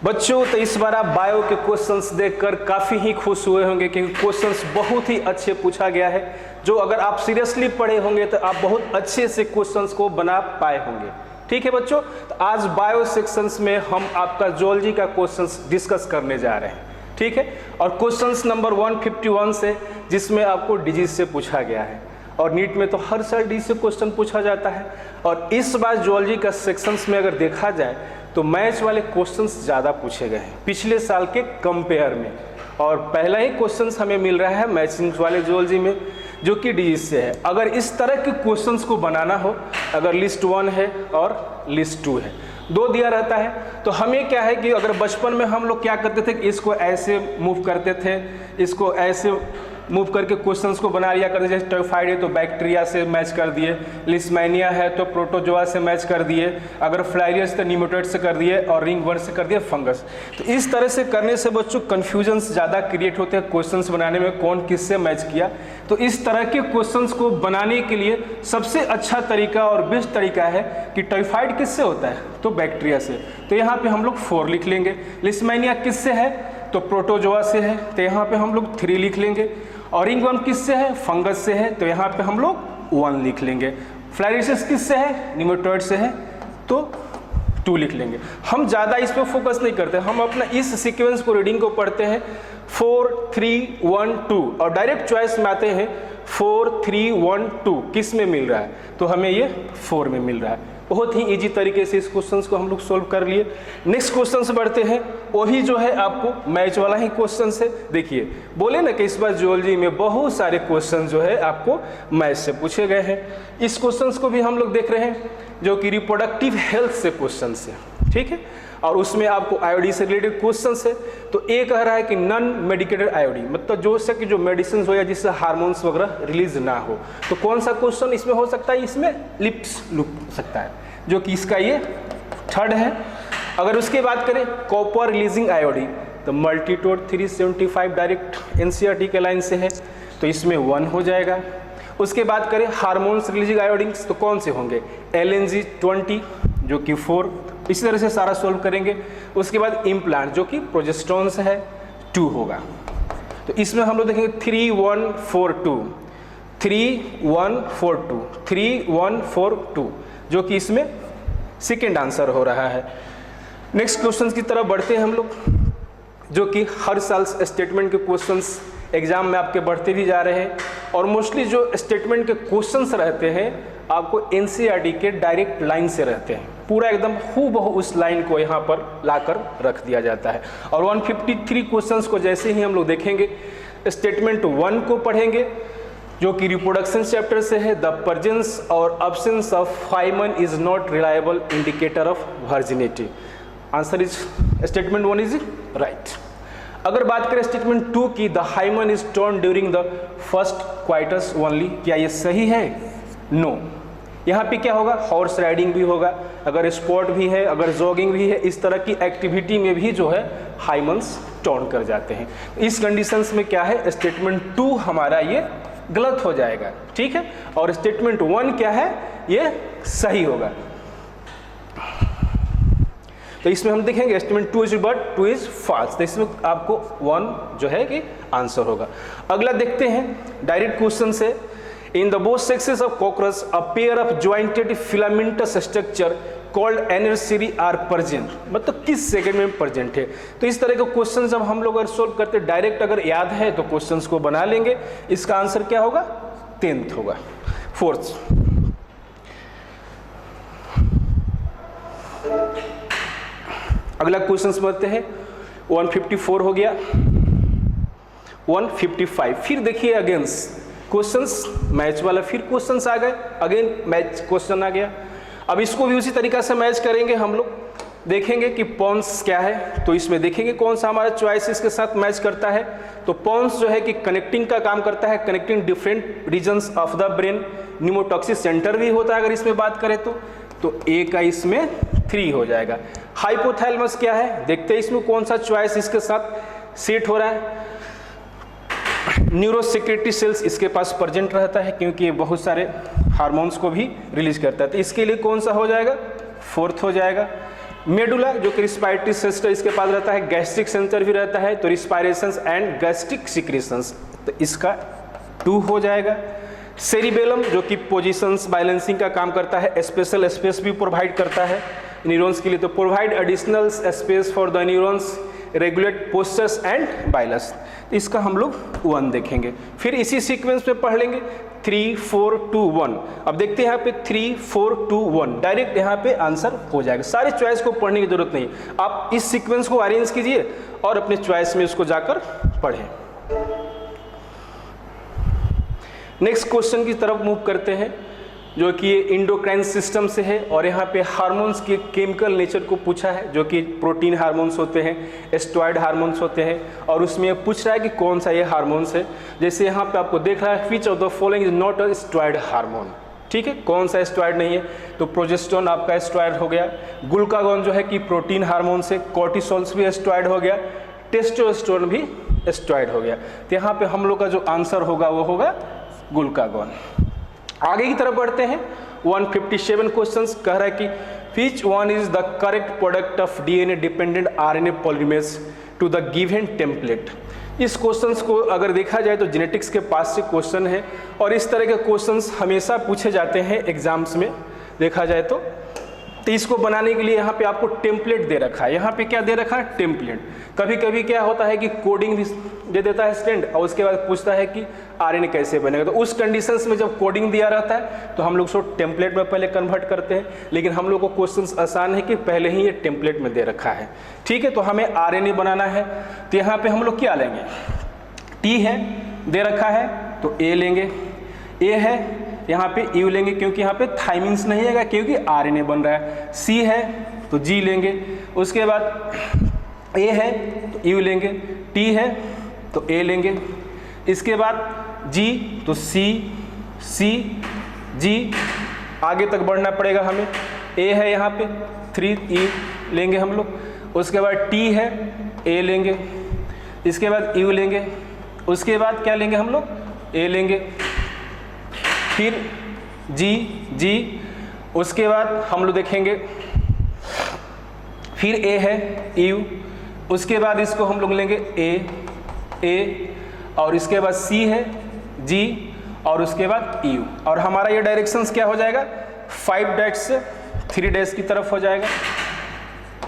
बच्चों, तो इस बार आप बायो के क्वेश्चंस देखकर काफ़ी ही खुश हुए होंगे क्योंकि क्वेश्चंस बहुत ही अच्छे पूछा गया है। जो अगर आप सीरियसली पढ़े होंगे तो आप बहुत अच्छे से क्वेश्चंस को बना पाए होंगे। ठीक है बच्चों, तो आज बायो सेक्शंस में हम आपका जूलॉजी का क्वेश्चंस डिस्कस करने जा रहे हैं। ठीक है, और क्वेश्चंस नंबर 151 से, जिसमें आपको डिजीज से पूछा गया है और नीट में तो हर साल डिजीज से क्वेश्चन पूछा जाता है। और इस बार जूलॉजी का सेक्शंस में अगर देखा जाए तो मैथ्स वाले क्वेश्चंस ज़्यादा पूछे गए हैं पिछले साल के कंपेयर में, और पहला ही क्वेश्चंस हमें मिल रहा है मैथ्स वाले जूलॉजी में जो कि डिजीज से है। अगर इस तरह के क्वेश्चंस को बनाना हो, अगर लिस्ट 1 है और लिस्ट 2 है, 2 दिया रहता है, तो हमें क्या है कि अगर बचपन में हम लोग क्या करते थे कि इसको ऐसे मूव करते थे, इसको ऐसे मूव करके क्वेश्चंस को बना लिया करते, जैसे टाइफाइड है तो बैक्टीरिया से मैच कर दिए, लिस्मेनिया है तो प्रोटोजोआ से मैच कर दिए, अगर फ्लाइरियस तो निमोटोइड से कर दिए, और रिंगवर्म से कर दिए फंगस। तो इस तरह से करने से बच्चों कन्फ्यूजन्स ज़्यादा क्रिएट होते हैं क्वेश्चंस बनाने में, कौन किससे मैच किया। तो इस तरह के क्वेश्चंस को बनाने के लिए सबसे अच्छा तरीका और बेस्ट तरीका है कि टाइफाइड किससे होता है, तो बैक्टीरिया से, तो यहाँ पे हम लोग 4 लिख लेंगे। लिस्मेनिया किससे है, तो प्रोटोजोआ से है, तो यहाँ पे हम लोग 3 लिख लेंगे। और रिंगवर्म किससे है, फंगस से है, तो यहाँ पे हम लोग 1 लिख लेंगे। फ्लाइरियस किससे है, निमोटोइड से है, तो 2 लिख लेंगे। हम ज़्यादा इस पर फोकस नहीं करते, हम अपना इस सीक्वेंस को रीडिंग को पढ़ते हैं 4 3 1 2 और डायरेक्ट चॉइस में आते हैं 4 3 1 2 किस में मिल रहा है, तो हमें ये 4 में मिल रहा है। बहुत ही इजी तरीके से इस क्वेश्चंस को हम लोग सोल्व कर लिए। नेक्स्ट क्वेश्चन से बढ़ते हैं, वही जो है आपको मैच वाला ही क्वेश्चन से। देखिए बोले ना कि इस बार जूलॉजी में बहुत सारे क्वेश्चन जो है आपको मैच से पूछे गए हैं। इस क्वेश्चंस को भी हम लोग देख रहे हैं जो कि रिप्रोडक्टिव हेल्थ से क्वेश्चन है। ठीक है, और उसमें आपको आईओडी से रिलेटेड क्वेश्चन है। तो ये कह रहा है कि नॉन मेडिकेटेड आईओडी, मतलब जो से कि जो मेडिसिन हो या जिससे हार्मोन्स वगैरह रिलीज ना हो, तो कौन सा क्वेश्चन इसमें हो सकता है, इसमें लिप्स लुप सकता है, जो कि इसका ये 3rd है। अगर उसके बात करें कॉपर रिलीजिंग आईओडी, तो मल्टीटोड 375 डायरेक्ट एनसीईआरटी के लाइन से है, तो इसमें 1 हो जाएगा। उसके बाद करें हार्मोन्स रिलीजिंग आयोडीन्स, तो कौन से होंगे, LNG 20 जो कि 4, इसी तरह से सारा सोल्व करेंगे। उसके बाद इम्प्लांट जो कि प्रोजेस्टेरोन से है, 2 होगा। तो इसमें हम लोग देखेंगे 3 1 4 2 3 1 4 2 3 1 4 2, जो कि इसमें सेकेंड आंसर हो रहा है। नेक्स्ट क्वेश्चन की तरफ बढ़ते हैं हम लोग, जो कि हर साल स्टेटमेंट के क्वेश्चंस एग्जाम में आपके बढ़ते भी जा रहे हैं, और मोस्टली जो स्टेटमेंट के क्वेश्चंस रहते हैं आपको एनसीईआरटी के डायरेक्ट लाइन से रहते हैं, पूरा एकदम हूबहू उस लाइन को यहाँ पर लाकर रख दिया जाता है। और 153 क्वेश्चंस को जैसे ही हम लोग देखेंगे, स्टेटमेंट 1 को पढ़ेंगे जो कि रिप्रोडक्शन चैप्टर से है। द प्रेजेंस और absence of hymen is not reliable indicator of virginity. Answer is statement 1 is right. अगर बात करें स्टेटमेंट 2 की, the hymen is torn during the first coitus only, क्या ये सही है, नो। यहाँ पे क्या होगा, हॉर्स राइडिंग भी होगा, अगर स्पोर्ट भी है, अगर जॉगिंग भी है, इस तरह की एक्टिविटी में भी जो है हाइमन्स टर्न कर जाते हैं। इस कंडीशंस में क्या है, स्टेटमेंट 2 हमारा ये गलत हो जाएगा। ठीक है, और स्टेटमेंट 1 क्या है, ये सही होगा। तो इसमें हम देखेंगे statement 2 is but 2 is false, तो इसमें आपको 1 जो है कि आंसर होगा। अगला देखते हैं डायरेक्ट क्वेश्चन से, in the both sexes of cockroach a pair of jointed filamentous structure called anal cerci are present, मतलब किस सेकंड में प्रेजेंट है। तो इस तरह के क्वेश्चन जब हम लोग अगर सोल्व करते डायरेक्ट अगर याद है तो क्वेश्चंस को बना लेंगे। इसका आंसर क्या होगा, 10th होगा। 4th अगला क्वेश्चन समझते हैं, 154 हो गया, 155। फिर देखिए अगेंस्ट क्वेश्चंस मैच वाला, फिर क्वेश्चंस आ गए, अगेन मैच क्वेश्चन आ गया। अब इसको भी उसी तरीका से मैच करेंगे हम लोग, देखेंगे कि पॉन्स क्या है, तो इसमें देखेंगे कौन सा हमारा चॉइस इसके साथ मैच करता है। तो पॉन्स जो है कि कनेक्टिंग का काम करता है, connecting different regions of the brain, pneumotaxic centre भी होता है अगर इसमें बात करें तो ए का इसमें 3 हो जाएगा। हाइपोथैलेमस क्या है, देखते हैं इसमें कौन सा चॉइस इसके साथ सेट हो रहा है। न्यूरोसेक्रेटरी सेल्स इसके पास प्रेजेंट रहता है क्योंकि ये बहुत सारे हार्मोन्स को भी रिलीज करता है, तो इसके लिए कौन सा हो जाएगा, 4th हो जाएगा। मेडुला जो कि रिस्पायरेटरी सिस्टम इसके पास रहता है, गैस्ट्रिक सेंटर भी रहता है, तो रिस्पायरेशंस एंड गैस्ट्रिक सिक्रेशंस, तो इसका 2 हो जाएगा। सेरिबेलम जो कि पोजीशंस बैलेंसिंग का काम करता है, स्पेशल स्पेस भी प्रोवाइड करता है न्यूरॉन्स के लिए, तो provide additional space for the neurons, regulate postures and balance, इसका हम लोग 1 देखेंगे। फिर इसी सीक्वेंस में पढ़ लेंगे 3 4 2 1। अब देखते हैं यहाँ पे 3 4 2 1 डायरेक्ट यहाँ पे आंसर हो जाएगा। सारे चॉइस को पढ़ने की जरूरत नहीं, आप इस सीक्वेंस को अरेंज कीजिए और अपने चॉइस में उसको जाकर पढ़ें। नेक्स्ट क्वेश्चन की तरफ मूव करते हैं जो कि इंडोक्राइन सिस्टम से है, और यहाँ पे हार्मोन्स के केमिकल नेचर को पूछा है, जो कि प्रोटीन हार्मोन्स होते हैं, स्टेरॉयड हार्मोन्स होते हैं, और उसमें पूछ रहा है कि कौन सा ये हार्मोन्स है। जैसे यहाँ पे आपको देख रहा है which of the following is not a steroid hormone, ठीक है, कौन सा स्टेरॉयड नहीं है, तो प्रोजेस्टेरोन आपका स्टेरॉयड हो गया, ग्लूकागॉन जो है कि प्रोटीन हार्मोन से, कॉर्टिसोल्स भी स्टेरॉयड हो गया, टेस्टोस्टेरोन भी स्टेरॉयड हो गया, तो यहाँ पे हम लोग का जो आंसर होगा वो होगा ग्लूकागॉन। आगे की तरफ बढ़ते हैं। 157 क्वेश्चंस कह रहा है कि which one is the correct product of DNA dependent RNA polymerase to the given template। इस क्वेश्चंस को अगर देखा जाए तो जेनेटिक्स के पास से क्वेश्चन है, और इस तरह के क्वेश्चंस हमेशा पूछे जाते हैं एग्जाम्स में देखा जाए तो इसको बनाने के लिए यहाँ पे आपको टेम्पलेट दे रखा है। यहाँ पे क्या दे रखा है, टेम्पलेट। कभी कभी क्या होता है कि कोडिंग भी दे देता है स्टूडेंट, और उसके बाद पूछता है कि आरएनए कैसे बनेगा, तो उस कंडीशंस में जब कोडिंग दिया रहता है तो हम लोग उसको टेम्पलेट में पहले कन्वर्ट करते हैं, लेकिन हम लोग को क्वेश्चंस आसान है कि पहले ही ये टेम्पलेट में दे रखा है, ठीक है। तो हमें आरएनए बनाना है, तो यहाँ पे हम लोग क्या लेंगे, टी है दे रखा है तो ए लेंगे, ए है यहाँ पे यू लेंगे क्योंकि यहाँ पे थाइमिन्स नहीं है क्योंकि आरएनए बन रहा है, सी है तो जी लेंगे, उसके बाद ए है तो यू लेंगे, टी है तो ए लेंगे, इसके बाद जी तो सी, सी जी, आगे तक बढ़ना पड़ेगा हमें, ए है यहाँ पे 3 ई लेंगे हम लोग, उसके बाद टी है ए लेंगे, इसके बाद यू लेंगे, उसके बाद क्या लेंगे हम लोग, ए लेंगे, फिर जी जी, उसके बाद हम लोग देखेंगे फिर ए है यू, उसके बाद इसको हम लोग लेंगे ए, और इसके बाद सी है जी, और उसके बाद यू, और हमारा ये डायरेक्शंस क्या हो जाएगा 5 डैश से 3 डैश की तरफ हो जाएगा।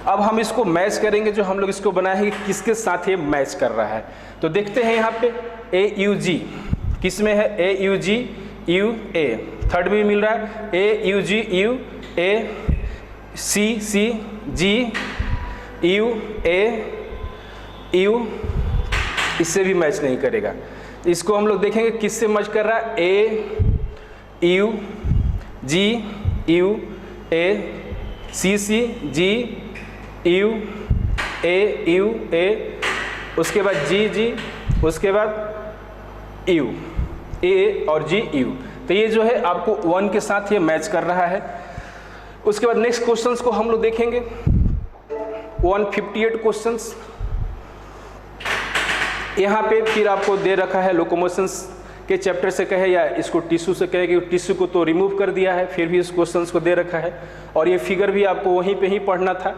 अब हम इसको मैच करेंगे, जो हम लोग इसको बनाए हैं किसके साथ ये मैच कर रहा है, तो देखते हैं यहाँ पे ए यू जी किस में है, A U G U A, third में भी मिल रहा है A U G U A, C C G U A U, इससे भी मैच नहीं करेगा। इसको हम लोग देखेंगे किससे मैच कर रहा है, A U G U A, C C G U A, उसके बाद जी जी, उसके बाद यू ए और जी यू, तो ये जो है आपको 1 के साथ ये मैच कर रहा है। उसके बाद नेक्स्ट क्वेश्चंस को हम लोग देखेंगे 158 क्वेश्चंस। यहाँ पे फिर आपको दे रखा है लोकोमोशंस के चैप्टर से कहे या इसको टिश्यू से कहे, कि टिश्यू को तो रिमूव कर दिया है, फिर भी इस क्वेश्चंस को दे रखा है, और ये फिगर भी आपको वहीं पे ही पढ़ना था।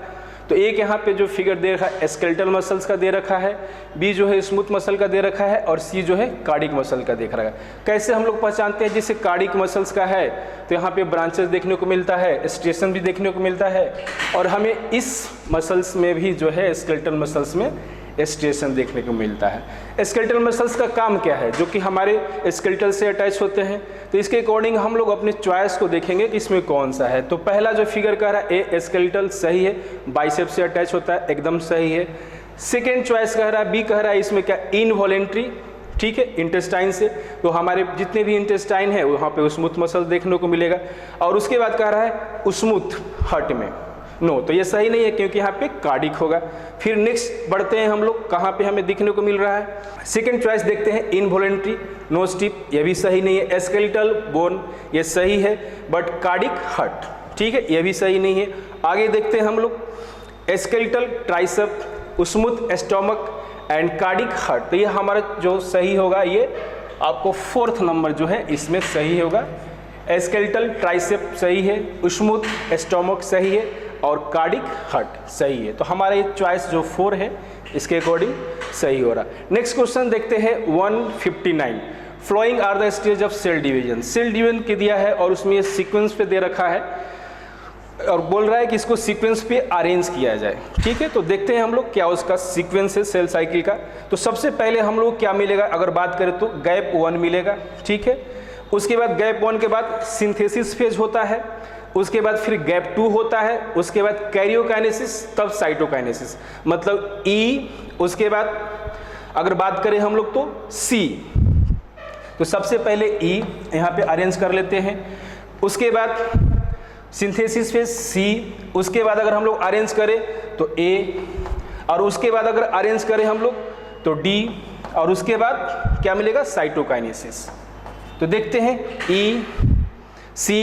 तो एक यहाँ पे जो फिगर दे रखा है स्केलेटल मसल्स का दे रखा है, बी जो है स्मूथ मसल का दे रखा है, और सी जो है कार्डिक मसल का देख रहा है। कैसे हम लोग पहचानते हैं, जैसे कार्डिक मसल्स का है तो यहाँ पे ब्रांचेस देखने को मिलता है, स्टेशन भी देखने को मिलता है, और हमें इस मसल्स में भी जो है स्केलेटल मसल्स में स्टेशन देखने को मिलता है। स्केलेटल मसल्स का काम क्या है, जो कि हमारे स्केलेटल से अटैच होते हैं, तो इसके अकॉर्डिंग हम लोग अपने चॉइस को देखेंगे कि इसमें कौन सा है। तो पहला जो फिगर कह रहा है ए स्केलेटल सही है, बाइसेप से अटैच होता है, एकदम सही है। सेकेंड चॉइस कह रहा है बी कह रहा है इसमें क्या इनवॉलेंट्री, ठीक है, इंटेस्टाइन से, तो हमारे जितने भी इंटेस्टाइन है वहाँ पे स्मूथ मसल देखने को मिलेगा। और उसके बाद कह रहा है स्मूथ हार्ट में, नो, तो ये सही नहीं है क्योंकि यहाँ पे कार्डिक होगा। फिर नेक्स्ट बढ़ते हैं हम लोग, कहाँ पे हमें दिखने को मिल रहा है, सेकंड चॉइस देखते हैं इनवॉलेंट्री नो स्टिप, ये भी सही नहीं है। स्केलेटल बोन ये सही है, बट कार्डिक हार्ट, ठीक है, ये भी सही नहीं है। आगे देखते हैं हम लोग skeletal tricep, smooth stomach and cardiac heart, तो ये हमारा जो सही होगा ये आपको 4th नंबर जो है इसमें सही होगा। स्केलेटल ट्राइसेप सही है, स्मूथ स्टोमक सही है, और कार्डिक हर्ट सही है। तो हमारा ये चॉइस जो 4 है इसके अकॉर्डिंग सही हो रहा। नेक्स्ट क्वेश्चन देखते हैं 159। Following are the stage of cell division. Cell division के दिया है और उसमें ये सीक्वेंस पे दे रखा है और बोल रहा है कि इसको सीक्वेंस पे अरेंज किया जाए। ठीक है, तो देखते हैं हम लोग क्या उसका सीक्वेंस है सेल साइकिल का। तो सबसे पहले हम लोग क्या मिलेगा, अगर बात करें तो गैप 1 मिलेगा। ठीक है, उसके बाद गैप 1 के बाद सिंथेसिस फेज होता है, उसके बाद फिर गैप 2 होता है, उसके बाद कैरियोकाइनेसिस, तब साइटोकाइनेसिस, मतलब ई। उसके बाद अगर बात करें हम लोग तो सी। तो सबसे पहले ई यहाँ पे अरेंज कर लेते हैं, उसके बाद सिंथेसिस फेज सी, उसके बाद अगर हम लोग अरेंज करें तो ए, और उसके बाद अगर अरेंज करें हम लोग तो डी, और उसके बाद क्या मिलेगा, साइटोकाइनेसिस। तो देखते हैं ई सी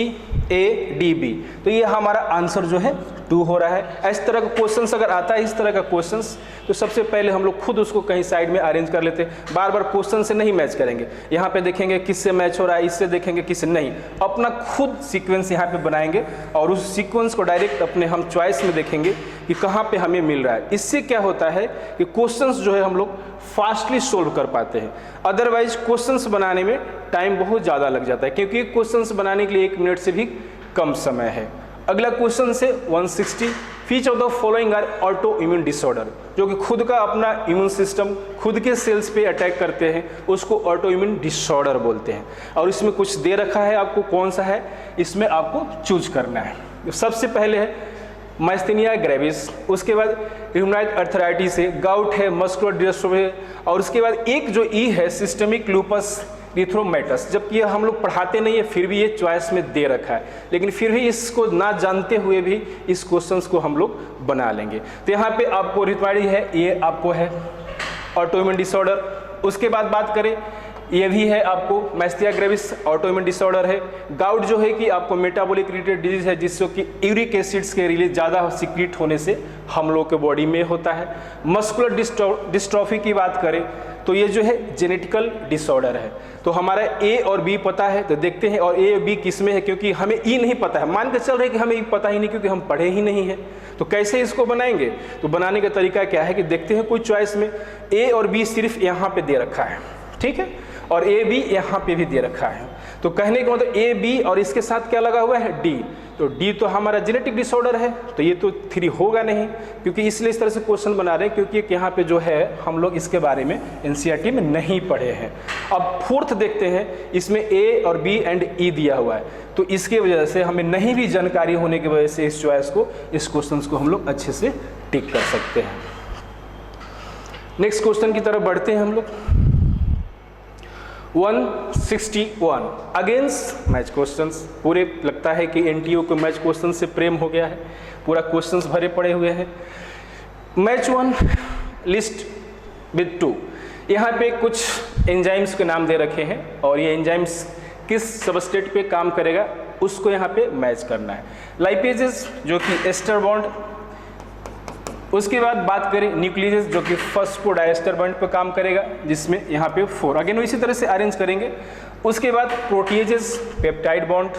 ए डी बी। तो ये हमारा आंसर जो है 2 हो रहा है। इस तरह का क्वेश्चंस अगर आता है, इस तरह का क्वेश्चंस, तो सबसे पहले हम लोग खुद उसको कहीं साइड में अरेंज कर लेते हैं। बार बार क्वेश्चन से नहीं मैच करेंगे, यहाँ पे देखेंगे किससे मैच हो रहा है, इससे देखेंगे किससे नहीं, अपना खुद सीक्वेंस यहाँ पे बनाएंगे और उस सीक्वेंस को डायरेक्ट अपने हम चॉइस में देखेंगे कि कहाँ पे हमें मिल रहा है। इससे क्या होता है कि क्वेश्चंस जो है हम लोग फास्टली सोल्व कर पाते हैं। अदरवाइज क्वेश्चंस बनाने में टाइम बहुत ज़्यादा लग जाता है, क्योंकि क्वेश्चंस बनाने के लिए 1 मिनट से भी कम समय है। अगला क्वेश्चन से 160। Which of the following are autoimmune disorder. जो कि खुद का अपना इम्यून सिस्टम खुद के सेल्स पे अटैक करते हैं, उसको ऑटो इम्यून डिसऑर्डर बोलते हैं। और इसमें कुछ दे रखा है आपको, कौन सा है इसमें आपको चूज करना है। सबसे पहले है माइस्थेनिया ग्रेविस, उसके बाद र्यूमेटॉइड आर्थराइटिस है, गाउट है, मस्कुलर डिस्ट्रोफी है, और उसके बाद एक जो ई है सिस्टेमिक लूपस एरिथ्रोमाइटस। जबकि ये हम लोग पढ़ाते नहीं है, फिर भी ये चॉइस में दे रखा है, लेकिन फिर भी इसको ना जानते हुए भी इस क्वेश्चंस को हम लोग बना लेंगे। तो यहाँ पे आपको रिक्वायर्ड है, ये आपको है ऑटोइम्यून डिसऑर्डर। उसके बाद बात करें, ये भी है आपको माइस्थेनिया ग्रेविस, ऑटोइम्यून डिसऑर्डर है। गाउट जो है कि आपको मेटाबॉलिक रिलेटेड डिजीज है, जिससे कि यूरिक एसिड्स के रिलीज ज़्यादा सीक्रेट होने से हम लोग के बॉडी में होता है। मस्कुलर डिस्ट्रॉफी की बात करें तो ये जो है जेनेटिकल डिसऑर्डर है। तो हमारा ए और बी पता है, तो देखते हैं और ए और बी किस में है, क्योंकि हमें ई नहीं पता है। मान के चल रहे कि हमें ई पता ही नहीं, क्योंकि हम पढ़े ही नहीं है। तो कैसे इसको बनाएंगे, तो बनाने का तरीका क्या है कि देखते हैं कोई चॉइस में ए और बी सिर्फ यहाँ पे दे रखा है, ठीक है, और ए बी यहाँ पे भी दे रखा है। तो कहने का मतलब ए बी और इसके साथ क्या लगा हुआ है, डी। तो डी तो हमारा जेनेटिक डिसऑर्डर है, तो ये तो 3 होगा नहीं, क्योंकि इसलिए इस तरह से क्वेश्चन बना रहे हैं, क्योंकि यहाँ पे जो है हम लोग इसके बारे में एनसीईआरटी में नहीं पढ़े हैं। अब 4th देखते हैं, इसमें ए और बी एंड ई दिया हुआ है, तो इसके वजह से हमें नहीं भी जानकारी होने की वजह से इस चॉइस को, इस क्वेश्चन को हम लोग अच्छे से टिक कर सकते हैं। नेक्स्ट क्वेश्चन की तरफ बढ़ते हैं हम लोग। 161 अगेंस्ट मैच क्वेश्चंस। पूरे लगता है कि एनटीओ को मैच क्वेश्चन से प्रेम हो गया है, पूरा क्वेश्चंस भरे पड़े हुए हैं। Match 1 list with 2। यहाँ पे कुछ एंजाइम्स के नाम दे रखे हैं और ये एंजाइम्स किस सबस्ट्रेट पे काम करेगा उसको यहाँ पे मैच करना है। लाइपेजेस जो कि एस्टर बॉन्ड, उसके बाद बात करें न्यूक्लियस जो कि फॉस्फोडाइएस्टर बॉन्ड पर काम करेगा, जिसमें यहाँ पे 4। अगेन इसी तरह से अरेंज करेंगे। उसके बाद प्रोटीजेस पेप्टाइड बॉन्ड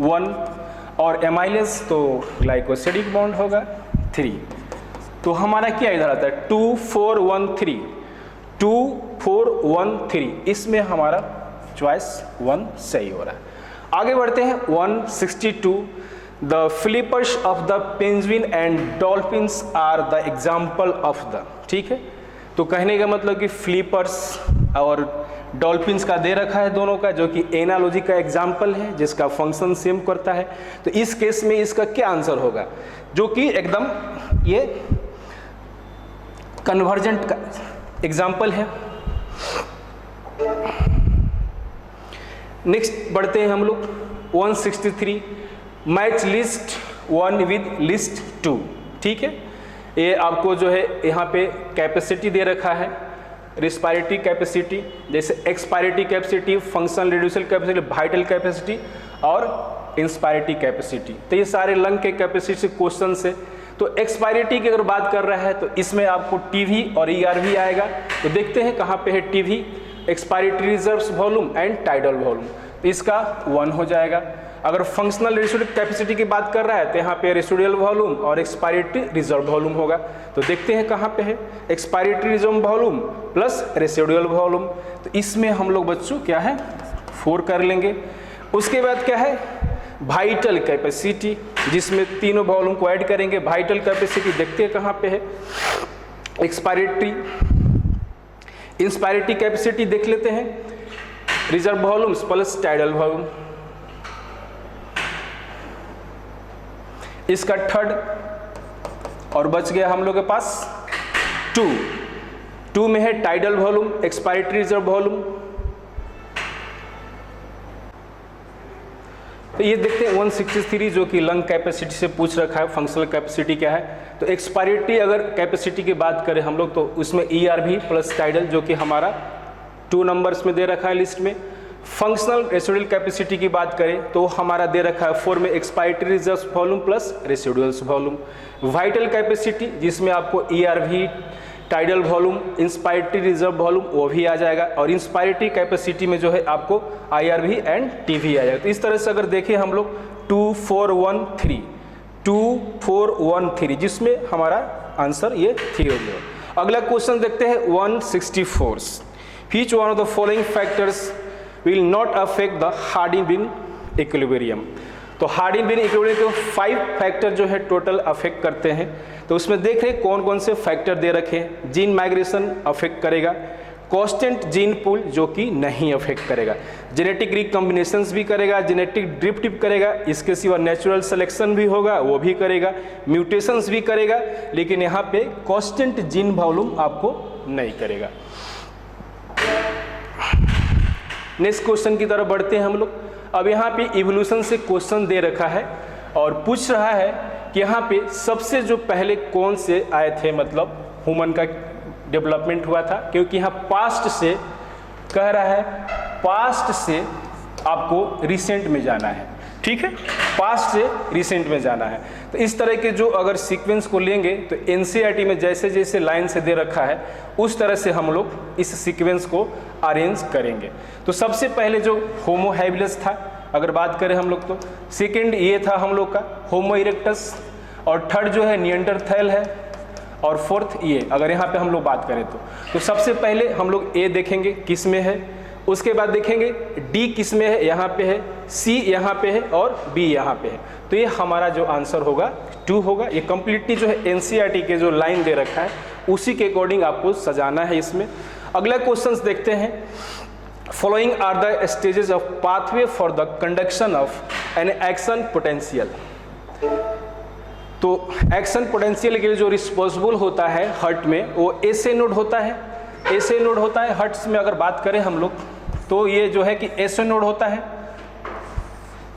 1 और एमाइलेज तो ग्लाइकोसिडिक बॉन्ड होगा 3। तो हमारा क्या इधर आता है 2 4 1 3, 2 4 1 3, इसमें हमारा चॉइस 1 सही हो रहा है। आगे बढ़ते हैं 162। The flippers of the penguin and dolphins are the example of the। ठीक है, तो कहने का मतलब कि फ्लिपर्स और डॉल्फिन्स का दे रखा है दोनों का, जो कि एनालॉजी का एग्जाम्पल है, जिसका फंक्शन सेम करता है। तो इस केस में इसका क्या आंसर होगा, जो कि एकदम ये कन्वर्जेंट का एग्जाम्पल है। नेक्स्ट बढ़ते हैं हम लोग 163। Match list 1 with list 2। ठीक है, ये आपको जो है यहाँ पे कैपेसिटी दे रखा है, रिस्पायरेटरी कैपेसिटी, जैसे expiratory capacity, functional residual capacity, vital capacity और इंस्पायरेटरी कैपेसिटी। तो ये सारे लंग के कैपेसिटी से क्वेश्चन से। तो एक्सपायरेटरी की अगर बात कर रहा है तो इसमें आपको टीवी और ईआरवी आएगा। तो देखते हैं कहाँ पे है TV, expiratory reserves volume and tidal volume, तो इसका 1 हो जाएगा। अगर फंक्शनल रेसिडुअल कैपेसिटी की बात कर रहा है तो यहाँ पे रेसिडुअल वॉल्यूम और एक्सपायरेटरी रिजर्व वॉल्यूम होगा। तो देखते हैं कहाँ पे है, expiratory reserve volume plus residual volume. तो इसमें हम लोग बच्चों क्या है 4 कर लेंगे। उसके बाद क्या है वाइटल कैपेसिटी, जिसमें तीनों वॉल्यूम को ऐड करेंगे। वाइटल कैपेसिटी देखते हैं कहाँ पे है, एक्सपायरेटरी इंस्पायरेटरी कैपेसिटी देख लेते हैं, reserve volumes plus tidal volume. इसका थर्ड और बच गया हम लोग के पास 2 में है tidal volume, expiratory reserve volume. तो ये देखते हैं 163 जो कि लंग कैपेसिटी से पूछ रखा है, फंक्शनल कैपेसिटी क्या है। तो एक्सपायरेटरी अगर कैपेसिटी की बात करें हम लोग तो उसमें ERV प्लस टाइडल जो कि हमारा 2 नंबर्स में दे रखा है लिस्ट में। फंक्शनल रेसिडुअल कैपेसिटी की बात करें तो हमारा दे रखा है 4 में expiratory reserve volume plus residuals volume. Vital capacity जिसमें आपको ERV tidal volume inspiratory reserve volume वो भी आ जाएगा, और इंस्पायरेटरी कैपेसिटी में जो है आपको IRV एंड TV आ जाएगा। तो इस तरह से अगर देखें हम लोग 2 4 1 3 2 4 1 3 जिसमें हमारा आंसर ये 3 हो गया। अगला क्वेश्चन देखते हैं 164। Which one of the following factors will not affect the Harding-Winn equilibrium? तो Harding-Winn equilibrium को 5 फैक्टर जो है टोटल अफेक्ट करते हैं। तो उसमें देख रहे हैं कौन कौन से फैक्टर दे रखे हैं। जीन माइग्रेशन अफेक्ट करेगा, कांस्टेंट जीन पूल जो कि नहीं अफेक्ट करेगा, जेनेटिक रिकॉम्बिनेशंस भी करेगा, जेनेटिक ड्रिफ्ट भी करेगा, इसके सिवा नेचुरल सिलेक्शन भी होगा वो भी करेगा, म्यूटेशंस भी करेगा, लेकिन यहाँ पे कांस्टेंट जीन वॉल्यूम आपको नहीं करेगा। नेक्स्ट क्वेश्चन की तरफ बढ़ते हैं हम लोग। अब यहाँ पे इवोल्यूशन से क्वेश्चन दे रखा है और पूछ रहा है कि यहाँ पे सबसे जो पहले कौन से आए थे, मतलब ह्यूमन का डेवलपमेंट हुआ था, क्योंकि यहाँ पास्ट से कह रहा है, पास्ट से आपको रिसेंट में जाना है। ठीक है, पास्ट से रिसेंट में जाना है। तो इस तरह के जो अगर सीक्वेंस को लेंगे तो NCERT में जैसे जैसे लाइन से दे रखा है उस तरह से हम लोग इस सीक्वेंस को अरेंज करेंगे। तो सबसे पहले जो होमो हैबिलिस था अगर बात करें हम लोग तो सेकेंड ये था हम लोग का होमो इरेक्टस, और थर्ड जो है निएंडरथैल है, और फोर्थ ये अगर यहाँ पे हम लोग बात करें तो सबसे पहले हम लोग ए देखेंगे किस में है, उसके बाद देखेंगे डी किस में है, यहाँ पे है, सी यहाँ पे है और बी यहाँ पे है। तो ये हमारा जो आंसर होगा 2 होगा। ये कंप्लीटली जो है NCERT के जो लाइन दे रखा है उसी के अकॉर्डिंग आपको सजाना है इसमें। अगला क्वेश्चन देखते हैं, following are the stages of pathway for the conduction of an action potential. तो एक्शन पोटेंशियल के लिए जो रिस्पॉन्सिबल होता है हर्ट में वो SA नोड होता है, SA नोड होता है। हर्ट्स में अगर बात करें हम लोग तो ये जो है कि SA नोड होता है,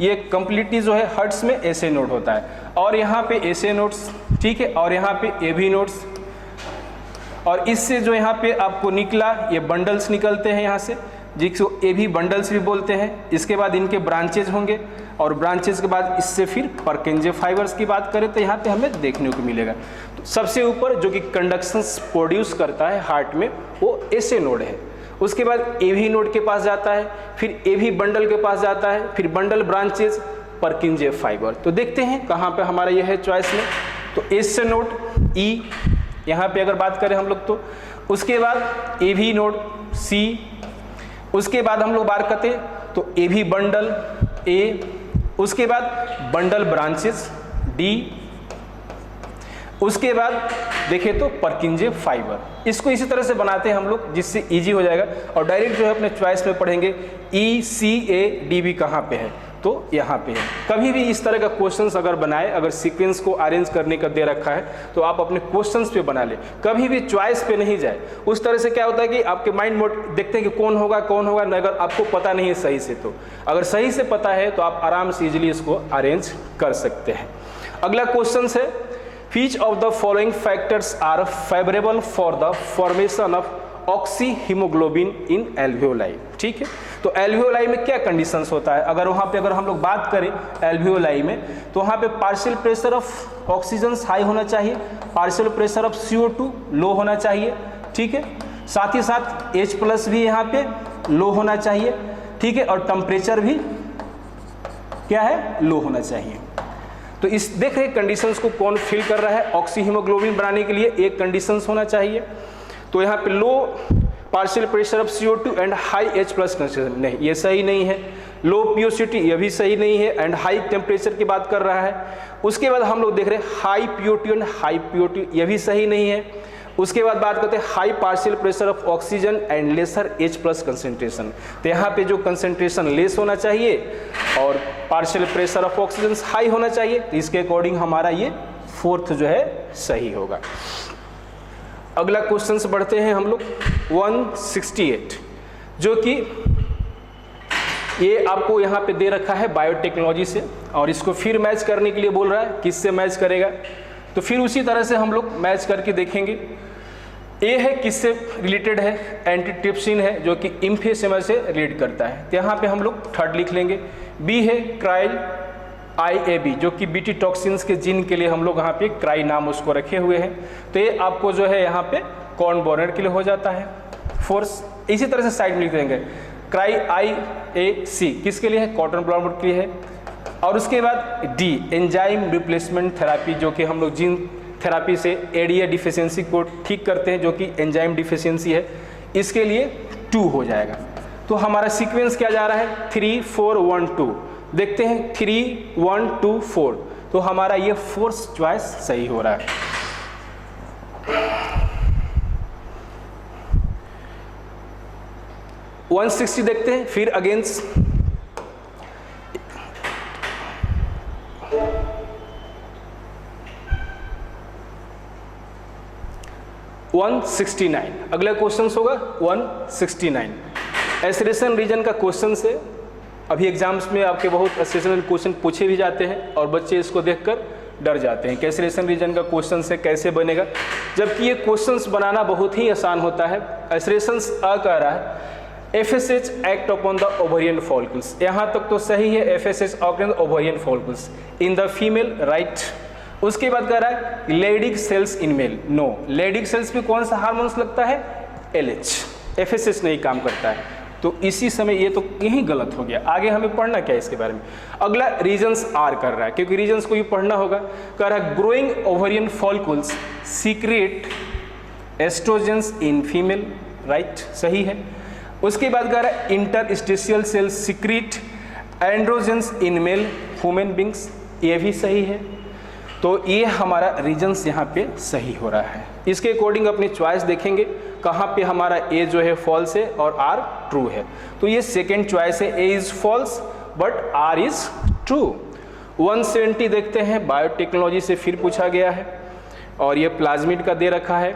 ये कंप्लीटली जो है हर्ट्स में SA नोड होता है, और यहाँ पे SA नोड्स, ठीक है, और यहाँ पे AV नोड्स, और इससे जो यहाँ पे आपको निकला ये बंडल्स निकलते हैं यहाँ से, जिसको AV बंडल्स भी बोलते हैं। इसके बाद इनके ब्रांचेज होंगे, और ब्रांचेज के बाद इससे फिर परकिंजे फाइबर्स की बात करें तो यहाँ पे हमें देखने को मिलेगा। तो सबसे ऊपर जो कि कंडक्शन प्रोड्यूस करता है हार्ट में वो SA नोड है। उसके बाद AV नोड के पास जाता है, फिर AV बंडल के पास जाता है, फिर बंडल ब्रांचेज परकिंजे फाइबर। तो देखते हैं कहाँ पे हमारा ये है चॉइस में। तो SA नोड E यहाँ पे अगर बात करें हम लोग तो, उसके बाद AV नोड C, उसके बाद हम लोग बात करते तो AV बंडल A, उसके बाद बंडल ब्रांचेस D, उसके बाद देखें तो परकिंजे फाइबर। इसको इसी तरह से बनाते हैं हम लोग जिससे इजी हो जाएगा, और डायरेक्ट जो है अपने चॉइस में पढ़ेंगे ECADB कहाँ पे है, तो यहाँ पे है। कभी भी इस तरह का क्वेश्चंस अगर बनाए, अगर सीक्वेंस को अरेंज करने का दे रखा है तो आप अपने क्वेश्चंस पे बना ले, कभी भी चॉइस पे नहीं जाए। उस तरह से क्या होता है कि आपके माइंड मोड देखते हैं कि कौन होगा, अगर आपको पता नहीं है सही से, तो अगर सही से पता है तो आप आराम से इजिली इसको अरेंज कर सकते हैं। अगला क्वेश्चन है, which of the following factors are favorable for the formation of oxyhaemoglobin in alveoli. ठीक है, तो एल्वियोलाई में क्या कंडीशंस होता है, अगर वहाँ पे अगर हम लोग बात करें एल्वियोलाई में तो वहाँ पे partial pressure of oxygen high होना चाहिए, पार्शियल प्रेशर ऑफ CO2 लो होना चाहिए। ठीक है, साथ ही साथ H+ भी यहाँ पे लो होना चाहिए। ठीक है, और टेम्परेचर भी क्या है, लो होना चाहिए। तो इस देख रहे कंडीशंस को कौन फिल कर रहा है, ऑक्सी हीमोग्लोबिन बनाने के लिए एक कंडीशंस होना चाहिए। तो यहाँ पे low partial pressure of CO2 and high H+ concentration, नहीं ये सही नहीं है। लो POCT ये भी सही नहीं है, एंड हाई टेम्परेचर की बात कर रहा है। उसके बाद हम लोग देख रहे हैं high PO2 and high PO2 ये भी सही नहीं है। उसके बाद बात करते हैं high partial pressure of oxygen and lesser H+ concentration. तो यहाँ पे जो कंसेंट्रेशन लेस होना चाहिए और partial pressure of oxygen high होना चाहिए, तो इसके अकॉर्डिंग हमारा ये फोर्थ जो है सही होगा। अगला क्वेश्चन से बढ़ते हैं हम लोग 168, जो कि ये आपको यहाँ पे दे रखा है बायोटेक्नोलॉजी से, और इसको फिर मैच करने के लिए बोल रहा है, किससे मैच करेगा। तो फिर उसी तरह से हम लोग मैच करके देखेंगे। ए है किससे रिलेटेड है, एंटीट्रिप्सिन है जो कि इम्फेसिमा से रिलेट करता है, तो यहाँ पे हम लोग थर्ड लिख लेंगे। बी है क्राइल IAB जो कि बीटी टॉक्सिन्स के जीन के लिए हम लोग यहाँ पे क्राई नाम उसको रखे हुए हैं। तो ये आपको जो है यहाँ पे कॉर्न बॉर्नर के लिए हो जाता है फोर्स। इसी तरह से साइड में लिख देंगे क्राई IAC किसके लिए है, कॉटन ब्लॉर्नर के लिए है। और उसके बाद डी एंजाइम रिप्लेसमेंट थेरापी जो कि हम लोग जीन थेरापी से एडीए डिफिशियंसी को ठीक करते हैं, जो कि एंजाइम डिफिशियंसी है, इसके लिए 2 हो जाएगा। तो हमारा सीक्वेंस क्या जा रहा है 3 4 1 2, देखते हैं 3 1 2 4, तो हमारा ये फोर्थ चॉइस सही हो रहा है। वन 160 देखते हैं फिर अगेंस्ट 169। अगला क्वेश्चन होगा 169 एसरेशन रीजन का क्वेश्चन से। अभी एग्जाम्स में आपके बहुत एसरेशन क्वेश्चन पूछे भी जाते हैं और बच्चे इसको देखकर डर जाते हैं कि एसरेशन रीजन का क्वेश्चन से कैसे बनेगा, जबकि ये क्वेश्चंस बनाना बहुत ही आसान होता है। एसरेशंस आ कह रहा है FSH act upon the ovarian follicles, यहाँ तक तो सही है, FSH on the ovarian follicles in the female, right. उसके बाद कह रहा है Leydig cells in male, no. Leydig cells में कौन सा हार्मोन्स लगता है, LH, FSH नहीं काम करता है। तो इसी समय ये तो यही गलत हो गया। आगे हमें पढ़ना क्या है इसके बारे में। अगला रीजन्स आर कर रहा है, क्योंकि रीजन्स को भी पढ़ना होगा। कह रहा है growing ovarian follicles secret oestrogens in female, right, सही है। उसके बाद कह रहा है interstitial cells secret androgens in male human beings, ये भी सही है। तो ये हमारा रीजन्स यहाँ पे सही हो रहा है। इसके अकॉर्डिंग अपनी चॉइस देखेंगे कहाँ पे हमारा ए जो है फॉल्स है और आर ट्रू है। तो ये सेकेंड चॉइस है, A is false but R is true. 170 देखते हैं, बायोटेक्नोलॉजी से फिर पूछा गया है और ये प्लाज्मिड का दे रखा है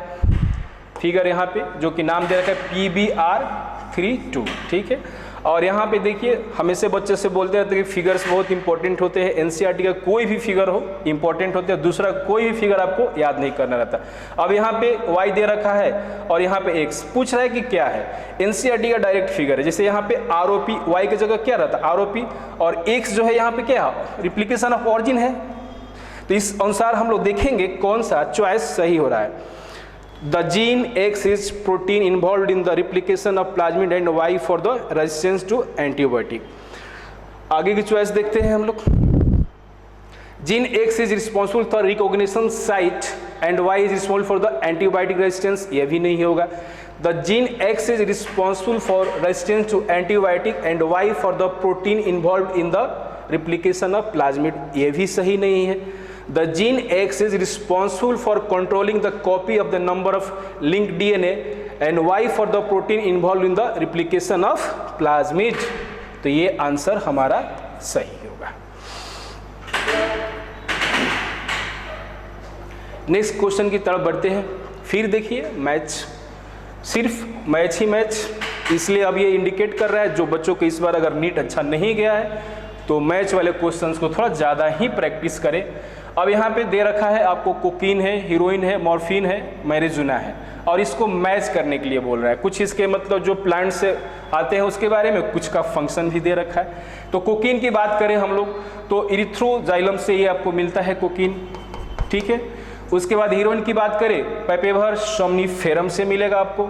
फिगर यहाँ पे, जो कि नाम दे रखा है PBR32, ठीक है। और यहाँ पे देखिए हमेशा बच्चे से बोलते रहते हैं कि फिगर्स बहुत इंपॉर्टेंट होते हैं, NCERT का कोई भी फिगर हो इंपॉर्टेंट होते हैं, दूसरा कोई भी फिगर आपको याद नहीं करना रहता। अब यहाँ पे y दे रखा है और यहाँ पे x पूछ रहा है कि क्या है, NCERT का डायरेक्ट फिगर है। जैसे यहाँ पे ROP y की जगह क्या रहता है ROP, और x जो है यहाँ पे क्या रिप्लिकेशन ऑफ ऑरिजिन है। तो इस अनुसार हम लोग देखेंगे कौन सा चॉइस सही हो रहा है। The gene X is protein involved in the replication of plasmid and Y for the resistance to antibiotic। आगे की चॉइस देखते हैं हम लोग। Gene X is responsible for recognition site and Y is responsible for the antibiotic resistance, ये भी नहीं होगा। The gene X is responsible for resistance to antibiotic and Y for the protein involved in the replication of plasmid, ये भी सही नहीं है। The gene X is responsible for controlling the copy of the number of linked DNA and Y for the protein involved in the replication of plasmid। तो ये answer हमारा सही होगा। नेक्स्ट क्वेश्चन की तरफ बढ़ते हैं। फिर देखिए मैच, सिर्फ मैच ही मैच, इसलिए अब ये इंडिकेट कर रहा है जो बच्चों को इस बार अगर नीट अच्छा नहीं गया है तो मैच वाले क्वेश्चंस को थोड़ा ज़्यादा ही प्रैक्टिस करें। अब यहाँ पे दे रखा है आपको कोकीन है, हीरोइन है, मॉर्फिन है, मैरिजुना है, और इसको मैच करने के लिए बोल रहा है। कुछ इसके मतलब जो प्लांट से आते हैं उसके बारे में, कुछ का फंक्शन भी दे रखा है। तो कोकीन की बात करें हम लोग तो इरिथ्रोजाइलम से ये आपको मिलता है कोकीन, ठीक है। उसके बाद हीरोइन की बात करें पैपेवर सोमनीफेरम से मिलेगा आपको।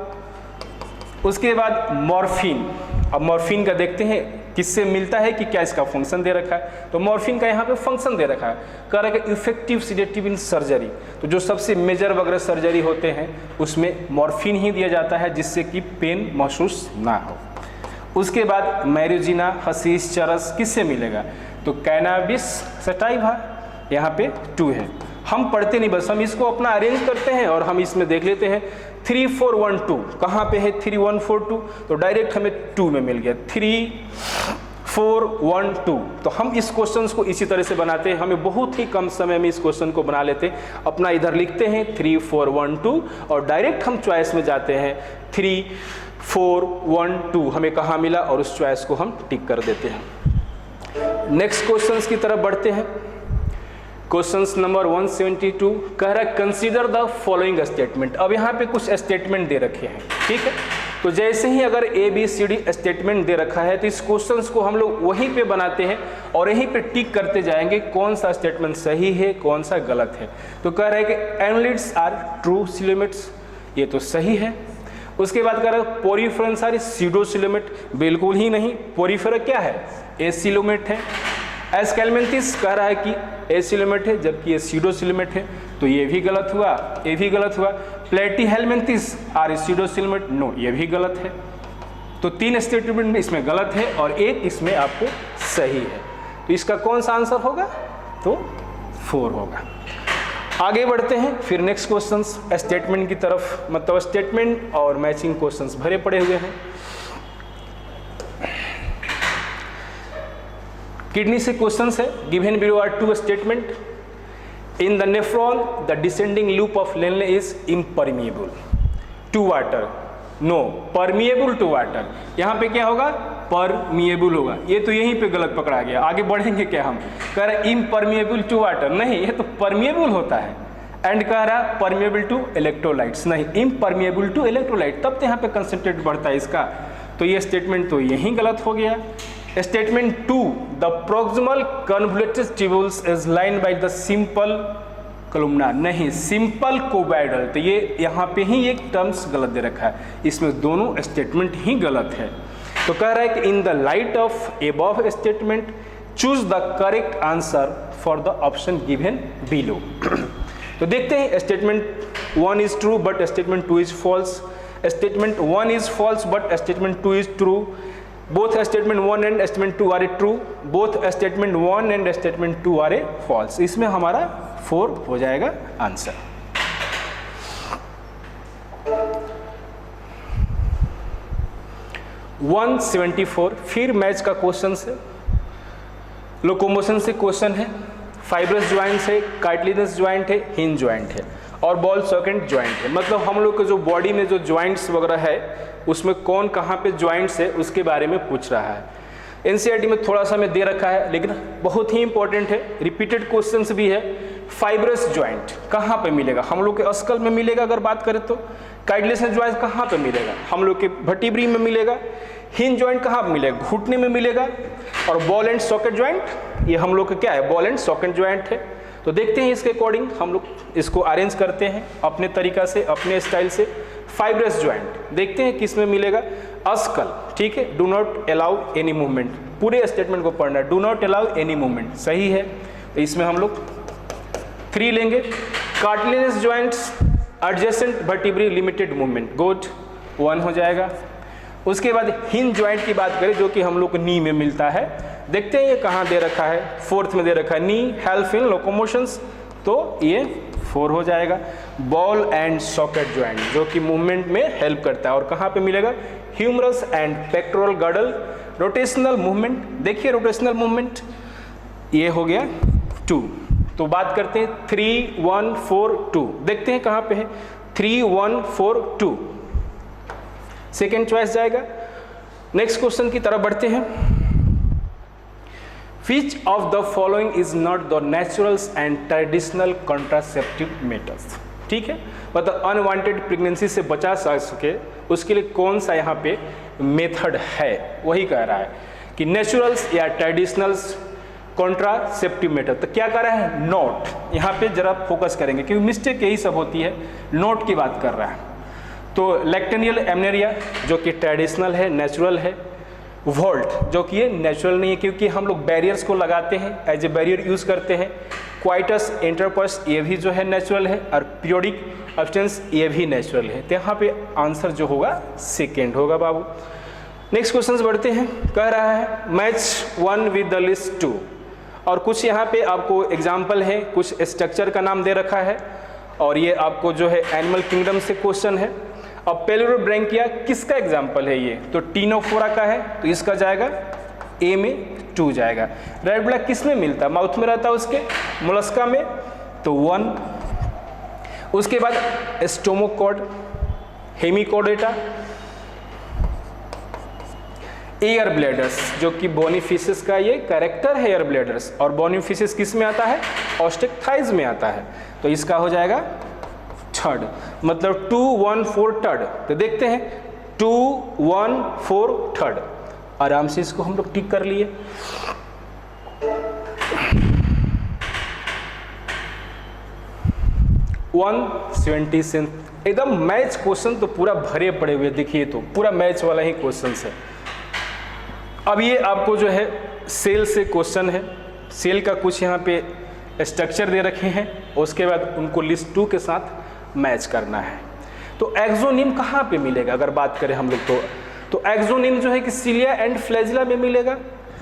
उसके बाद मॉर्फिन, अब मॉर्फिन का देखते हैं किससे मिलता है कि क्या इसका फंक्शन दे रखा है, तो मॉर्फिन का यहाँ पे फंक्शन दे रखा है। कह रहा है कि इफेक्टिव सीडेटिव इन सर्जरी, तो जो सबसे मेजर वगैरह सर्जरी होते हैं उसमें मॉर्फिन ही दिया जाता है जिससे कि पेन महसूस ना हो। उसके बाद मैरिजुना, हशीश, चरस किससे मिलेगा, तो कैनाबिस सटाइवा, यहाँ पे 2 है। हम पढ़ते नहीं, बस हम इसको अपना अरेंज करते हैं और हम इसमें देख लेते हैं 3 4 1 2 कहाँ पे है 3 1 4 2, तो डायरेक्ट हमें 2 में मिल गया 3 4 1 2। तो हम इस क्वेश्चन को इसी तरह से बनाते हैं, हमें बहुत ही कम समय में इस क्वेश्चन को बना लेते हैं। अपना इधर लिखते हैं 3 4 1 2 और डायरेक्ट हम चॉइस में जाते हैं 3 4 1 2 हमें कहाँ मिला और उस चॉइस को हम टिक कर देते हैं। नेक्स्ट क्वेश्चंस की तरफ बढ़ते हैं। क्वेश्चंस नंबर 172 कह रहा है कंसीडर द फॉलोइंग स्टेटमेंट। अब यहाँ पे कुछ स्टेटमेंट दे रखे हैं, ठीक है। तो जैसे ही अगर ABCD स्टेटमेंट दे रखा है तो इस क्वेश्चंस को हम लोग वहीं पे बनाते हैं और यहीं पे टिक करते जाएंगे कौन सा स्टेटमेंट सही है कौन सा गलत है। तो कह रहा है कि एनालिट्स आर ट्रू सिलोमेट्स, ये तो सही है। उसके बाद कह रहा है पोरिफेरस आर स्यूडोसिलोमेट, बिल्कुल ही नहीं, पोरिफेरा क्या है, एसिलोमेट है। एस्केलमेंथिस कह रहा है कि एसिलोमेट है जबकि ये स्यूडोसिलोमेट है, तो ये भी गलत हुआ, ये भी गलत हुआ। प्लेटीहेलमिंथिस आर स्यूडोसिलोमेट, नो, ये भी गलत है। तो 3 स्टेटमेंट में इसमें गलत है और 1 इसमें आपको सही है। तो इसका कौन सा आंसर होगा, तो 4 होगा। आगे बढ़ते हैं फिर नेक्स्ट क्वेश्चंस स्टेटमेंट की तरफ, मतलब स्टेटमेंट और मैचिंग क्वेश्चंस भरे पड़े हुए हैं। किडनी से क्वेश्चंस है, given below are 2 statement. In the nephron the descending loop of Henle is impermeable to water, no, permeable to water. यहाँ पे क्या होगा, परमिएबल होगा। ये तो यहीं पे गलत पकड़ा गया, आगे बढ़ेंगे क्या हम, कह रहा इम्परमिएबल टू वाटर, नहीं, ये तो परमिएबल होता है। एंड कह रहा परमिएबल टू इलेक्ट्रोलाइट्स, नहीं, इम्परमिएबल टू इलेक्ट्रोलाइट, तब तो यहाँ पे कंसंट्रेट बढ़ता है इसका। तो ये स्टेटमेंट तो यहीं गलत हो गया। Statement 2 the proximal convoluted tubules is lined by the simple columnar, नहीं, सिंपल कोबाइडल। तो ये यहाँ पे ही एक टर्म्स गलत दे रखा है, इसमें दोनों स्टेटमेंट ही गलत है। तो कह रहा है कि in the light of above statement choose the correct answer for the option given below. तो देखते हैं statement 1 is true but statement 2 is false, statement 1 is false but statement 2 is true, both statement 1 and statement 2 are true, both statement 1 and statement 2 are false। इसमें हमारा 4 हो जाएगा answer. One 174 फिर match का question है, लोकोमोशन से question है, fibrous joint है, कार्टिलेजनस ज्वाइंट है, हिंज ज्वाइंट है और बॉल सॉकेट ज्वाइंट है। मतलब हम लोग के जो बॉडी में जो ज्वाइंट्स वगैरह है उसमें कौन कहाँ पे ज्वाइंट्स है उसके बारे में पूछ रहा है। एनसीईआरटी में थोड़ा सा में दे रखा है लेकिन बहुत ही इंपॉर्टेंट है, रिपीटेड क्वेश्चंस भी है। फाइब्रस ज्वाइंट कहाँ पे मिलेगा, हम लोग के स्कल में मिलेगा अगर बात करें तो। कार्टिलेजनस ज्वाइंट कहाँ पे मिलेगा, हम लोग के वर्टिब्री में मिलेगा। हिंज ज्वाइंट कहाँ पे मिलेगा, घुटने में मिलेगा। और बॉल एंड सॉकेट ज्वाइंट ये हम लोग का क्या है, बॉल एंड सॉकेट ज्वाइंट है। तो देखते हैं इसके अकॉर्डिंग हम लोग इसको अरेंज करते हैं अपने तरीका से, अपने स्टाइल से। फाइब्रस ज्वाइंट देखते हैं किस में मिलेगा, अस्कल, ठीक है। Do not allow any movement, पूरे स्टेटमेंट को पढ़ना है, do not allow any movement सही है। तो इसमें हम लोग 3 लेंगे। Cartilaginous joints adjacent vertebrae limited movement, good, 1 हो जाएगा। उसके बाद हिंज ज्वाइंट की बात करें जो कि हम लोग को नी में मिलता है, देखते हैं ये कहाँ दे रखा है, 4th में दे रखा है, नी हेल्प इन लोकोमोशंस, तो ये 4 हो जाएगा। बॉल एंड सॉकेट ज्वाइंट जो कि मूवमेंट में हेल्प करता है और कहाँ पे मिलेगा, humerus and pectoral girdle. Rotational movement, देखिए रोटेशनल मूवमेंट ये हो गया 2। तो बात करते हैं 3 1 4 2, देखते हैं कहाँ पे है, 3 1 4 2 सेकेंड चॉइस जाएगा। नेक्स्ट क्वेश्चन की तरफ बढ़ते हैं। Which of the following is not the natural and traditional contraceptive methods, ठीक है, मतलब अनवांटेड प्रेगनेंसी से बचा सके उसके लिए कौन सा यहाँ पे मेथड है, वही कह रहा है कि नेचुरल्स या ट्रेडिशनल्स कॉन्ट्रासेप्टिव मेथड। तो क्या कर रहा है, नॉट, यहाँ पे जरा फोकस करेंगे क्योंकि मिस्टेक यही सब होती है, नॉट की बात कर रहा है। तो लैक्टेनियल एमनेरिया जो कि ट्रेडिशनल है, नेचुरल है, वोल्ट, जो कि ये नेचुरल नहीं है क्योंकि हम लोग बैरियर्स को लगाते हैं, एज ए बैरियर यूज़ करते हैं। क्वाइटस इंटरपर्स ये भी जो है नेचुरल है, और पीरियोडिक सब्सटेंस ये भी नेचुरल है। तो यहाँ पे आंसर जो होगा सेकेंड होगा बाबू। नेक्स्ट क्वेश्चन बढ़ते हैं। कह रहा है मैच 1 विद द लिस्ट 2, और कुछ यहाँ पे आपको एग्जाम्पल है, कुछ स्ट्रक्चर का नाम दे रखा है, और ये आपको जो है एनिमल किंगडम से क्वेश्चन है। अब पेलिरोब्रैंकिया किसका एग्जाम्पल है ये, तो टीनोफोरा का है, तो इसका जाएगा ए में 2 जाएगा। रेड ब्लैक किस में मिलता है, माउथ में रहता है उसके, मोलस्का में, तो 1। उसके बाद स्टोमोकॉड, हेमिकोडेटा, एयर ब्लेडर्स, जो कि बोनीफिशेस का ये कैरेक्टर है एयर ब्लेडर्स, और बोनीफिशेस किस में आता है, ऑस्टेक्टाइज में आता है, तो इसका हो जाएगा 3rd, मतलब 2 1 4 3rd। तो देखते हैं 2 1 4 3rd, आराम से इसको हम लोग टिक कर लिए। एकदम मैच क्वेश्चन तो पूरा भरे पड़े हुए, देखिए तो पूरा मैच वाला ही क्वेश्चन है। अब ये आपको जो है सेल से क्वेश्चन है, सेल का कुछ यहाँ पे स्ट्रक्चर दे रखे हैं, उसके बाद उनको लिस्ट 2 के साथ मैच करना है। तो एक्सोनिम कहाँ पे मिलेगा अगर बात करें हम लोग, तो एक्सोनिम जो है कि सिलिया एंड फ्लैजिला में मिलेगा।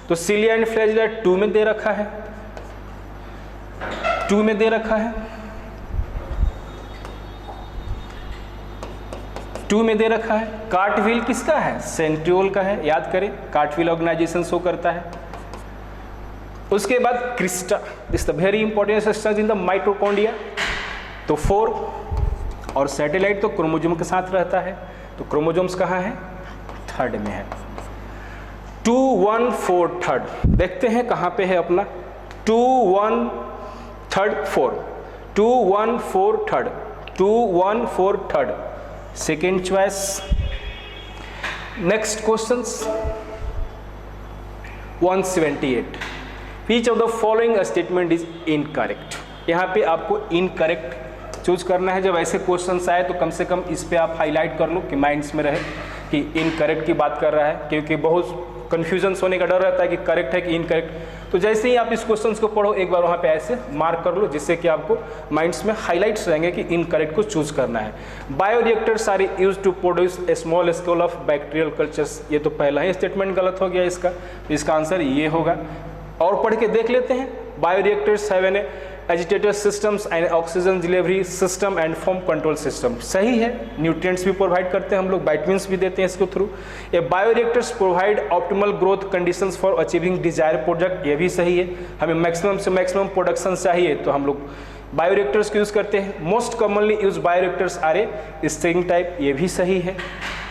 तो सिलिया एंड फ्लैजिला 2 में दे रखा है, 2 में दे रखा है, 2 में दे रखा है। कार्टविल किसका है, सेंट्रियोल का है, याद करें कार्टविल ऑर्गेनाइजेशन शो करता है। उसके बाद Crysta, this the very important structure in the mitochondria, तो 4। और सैटेलाइट तो क्रोमोजोम के साथ रहता है, तो क्रोमोजोम्स कहाँ है, 3rd में है। 2 1 4 3rd, देखते हैं कहाँ पे है अपना, 2 1 3rd 4, 2 1 4 3rd, 2 1 4 3rd, second choice. Next questions 178, which of the following statement is incorrect. यहाँ पे आपको इनकरेक्ट चूज करना है। जब ऐसे क्वेश्चंस आए तो कम से कम इस पे आप हाईलाइट कर लो कि माइंड्स में रहे कि इनकरेक्ट की बात कर रहा है, क्योंकि बहुत कन्फ्यूजन्स होने का डर रहता है कि करेक्ट है कि इनकरेक्ट। तो जैसे ही आप इस क्वेश्चन को पढ़ो एक बार वहाँ पे ऐसे मार्क कर लो, जिससे कि आपको माइंड्स में हाईलाइट्स रहेंगे कि इनकरेक्ट को चूज करना है। Bioreactors are used to produce a small scale of bacterial cultures, ये तो पहला ही स्टेटमेंट गलत हो गया इसका आंसर ये होगा। और पढ़ के देख लेते हैं। Bioreactors have an agitator systems and oxygen delivery system and form control system, सही है। न्यूट्रिएंट्स भी प्रोवाइड करते हैं हम लोग, वाइटमिन्स भी देते हैं इसके थ्रू। ये bioreactors provide optimal growth conditions for achieving desire product, ये भी सही है। हमें मैक्सिमम से मैक्सिमम प्रोडक्शन चाहिए तो हम लोग बायोरिएक्टर्स को यूज़ करते हैं। Most commonly use bioreactors are a stirring type, ये भी सही है।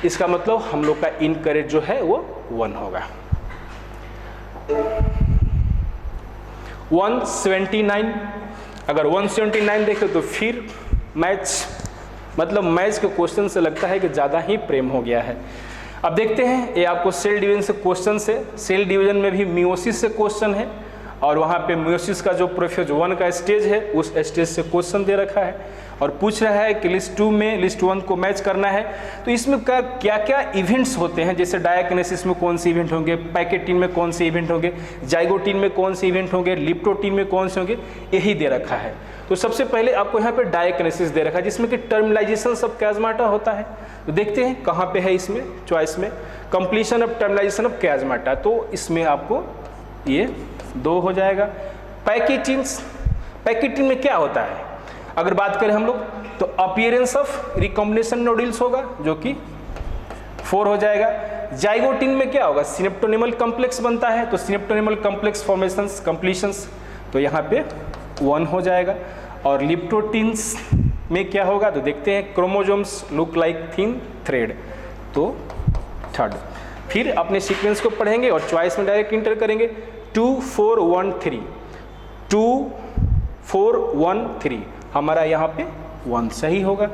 इसका मतलब हम लोग का इनकरेक्ट जो है वो 1 होगा। 179, अगर 179 देखें तो फिर मैच, मतलब मैच के क्वेश्चन से लगता है कि ज़्यादा ही प्रेम हो गया है। अब देखते हैं, ये आपको सेल डिवीजन से क्वेश्चन से, सेल डिवीजन में भी मियोसिस से क्वेश्चन है, और वहाँ पे मियोसिस का जो प्रोफेज 1 का स्टेज है उस स्टेज से क्वेश्चन दे रखा है, और पूछ रहा है कि लिस्ट 2 में लिस्ट 1 को मैच करना है। तो इसमें क्या क्या इवेंट्स होते हैं, जैसे डायकिनेसिस में कौन से इवेंट होंगे, पैकेटिन में कौन से इवेंट होंगे, जाइगोटिन में कौन से इवेंट होंगे, लिप्टोटिन में कौन से होंगे, यही दे रखा है। तो सबसे पहले आपको यहाँ पे डायकिनेसिस दे रखा है, जिसमें कि टर्मिनाइजेशन ऑफ कैजमाटा होता है। तो देखते हैं कहाँ पे है इसमें चॉइस में, कंप्लीशन ऑफ टर्मिनाइजेशन ऑफ कैजमाटा, तो इसमें आपको ये 2 हो जाएगा। पैकेटिन में क्या होता है अगर बात करें हम लोग, तो अपीयरेंस ऑफ रिकॉम्बिनेशन नोड्यूल्स होगा, जो कि 4 हो जाएगा। जाइगोटिन में क्या होगा, सिनेप्टोनिमल कॉम्प्लेक्स बनता है, तो सिनेप्टोनिमल कॉम्प्लेक्स फॉर्मेशंस कंप्लीशंस, तो यहाँ पे 1 हो जाएगा। और लिप्टोटिन्स में क्या होगा, तो देखते हैं, chromosomes look like thin thread, तो 3rd। फिर अपने सीक्वेंस को पढ़ेंगे और चॉइस में डायरेक्ट इंटर करेंगे। 2 4 1 3, 2 4 1 3, हमारा यहाँ पे 1 सही होगा।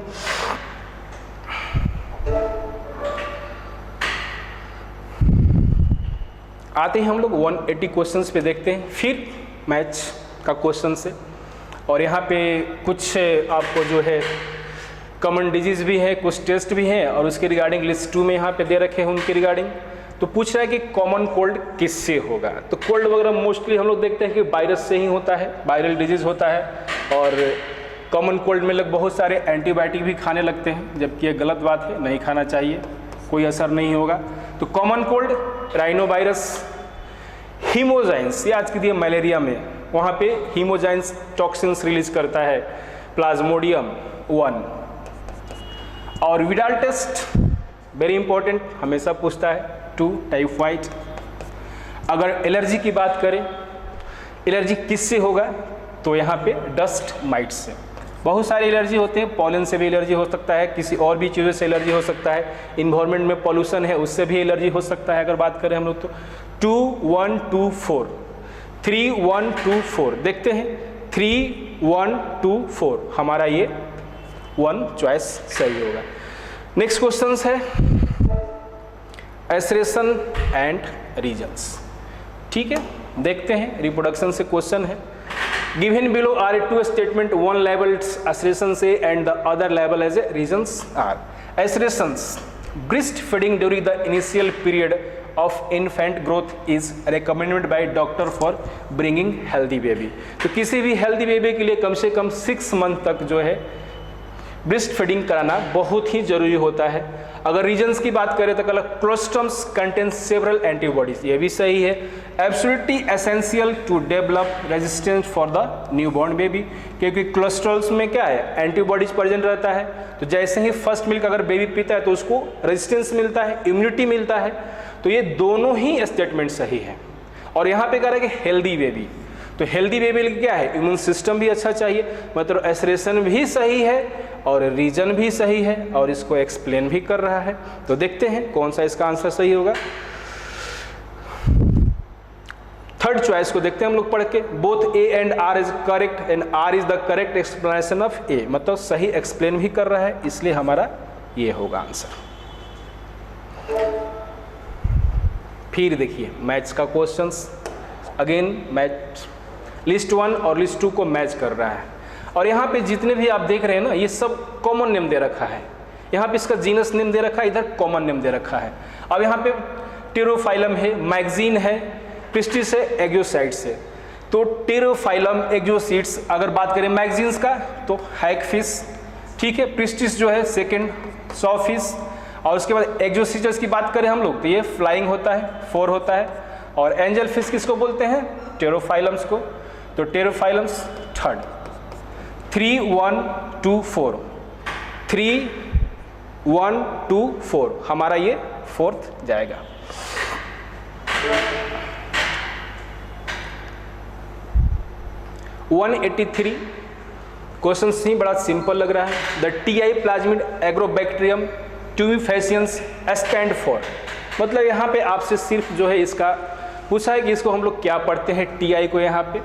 आते हैं हम लोग 180 क्वेश्चंस पे, देखते हैं फिर मैच का क्वेश्चन से। और यहाँ पे कुछ आपको जो है कॉमन डिजीज भी है, कुछ टेस्ट भी हैं, और उसके रिगार्डिंग लिस्ट 2 में यहाँ पे दे रखे हैं उनके रिगार्डिंग। तो पूछ रहा है कि कॉमन कोल्ड किससे होगा। तो कोल्ड वगैरह मोस्टली हम लोग देखते हैं कि वायरस से ही होता है, वायरल डिजीज होता है। और कॉमन कोल्ड में लोग बहुत सारे एंटीबायोटिक भी खाने लगते हैं, जबकि ये गलत बात है, नहीं खाना चाहिए, कोई असर नहीं होगा। तो कॉमन कोल्ड राइनो वायरस, हीमोजाइंस, ये आज की दिए मलेरिया में, वहाँ पे हीमोजाइंस टॉक्सिन्स रिलीज करता है, प्लाज्मोडियम 1। और विडाल टेस्ट वेरी इंपॉर्टेंट, हमेशा पूछता है 2 टाइफाइड। अगर एलर्जी की बात करें, एलर्जी किससे होगा, तो यहाँ पे डस्ट माइट से। बहुत सारे एलर्जी होते हैं, पॉलन से भी एलर्जी हो सकता है, किसी और भी चीज़ों से एलर्जी हो सकता है, इन्वायरमेंट में पॉल्यूशन है उससे भी एलर्जी हो सकता है। अगर बात करें हम लोग तो 2 1 2 4 3 1 2 4 देखते हैं, 3 1 2 4 हमारा ये 1 चॉइस सही होगा। नेक्स्ट क्वेश्चन है एसरेशन एंड रीजन्स। ठीक है, देखते हैं, रिप्रोडक्शन से क्वेश्चन है। Given below are two statements, one labels assertion से and the other label as a reasons R. Assertions, breast feeding during the initial period of infant growth is recommended by doctor for bringing healthy baby. तो किसी भी healthy baby के लिए कम से कम 6 month तक जो है ब्रेस्ट फीडिंग कराना बहुत ही जरूरी होता है। अगर रीजन्स की बात करें तो क्लोस्ट्रम्स कंटेन सेवरल एंटीबॉडीज, ये भी सही है। Absolutely essential to develop resistance for the newborn baby, क्योंकि कोलेस्ट्रॉल्स में क्या है, एंटीबॉडीज प्रेजेंट रहता है। तो जैसे ही फर्स्ट मिल्क अगर बेबी पीता है तो उसको रेजिस्टेंस मिलता है, इम्यूनिटी मिलता है। तो ये दोनों ही स्टेटमेंट सही है। और यहाँ पे कह रहा है कि हेल्दी बेबी, तो हेल्दी बेबी क्या है, इम्यून सिस्टम भी अच्छा चाहिए, मतलब एसरेशन भी सही है और रीजन भी सही है और इसको एक्सप्लेन भी कर रहा है। तो देखते हैं कौन सा इसका आंसर सही होगा। थर्ड चॉइस को देखते हैं हम लोग पढ़ के। Both A and R is correct and R is the correct explanation of A, मतलब सही एक्सप्लेन भी कर रहा है, इसलिए हमारा ये होगा आंसर। फिर देखिए मैथ्स का क्वेश्चंस, अगेन मैथ लिस्ट 1 और लिस्ट 2 को मैच कर रहा है। और यहाँ पे जितने भी आप देख रहे हैं ना, ये सब कॉमन नेम दे रखा है। यहाँ पे इसका जीनस नेम दे रखा है, इधर कॉमन नेम दे रखा है। अब यहाँ पे टेरोफाइलम है, मैगजीन है, प्रिस्टिस है, एग्योसाइड्स है। तो टेरोफाइलम एग्योसीड्स, अगर बात करें मैगजीन्स का तो हैगफिश, ठीक है। प्रिस्टिस जो है सेकेंड सॉफिश, और उसके बाद एग्योसीड्स की बात करें हम लोग तो ये फ्लाइंग होता है, 4 होता है। और एंजल फिश किसको बोलते हैं, टेरोफाइलम्स को। तो टेरोफाइलम्स थर्ड। 3 1 2 4 3 1 2 4 हमारा ये 4th जाएगा। क्वेश्चन ही बड़ा सिंपल लग रहा है। The Ti plasmid Agrobacterium tumefaciens stand for, मतलब यहाँ पे आपसे सिर्फ जो है इसका पूछा है कि इसको हम लोग क्या पढ़ते हैं टीआई को यहाँ पे।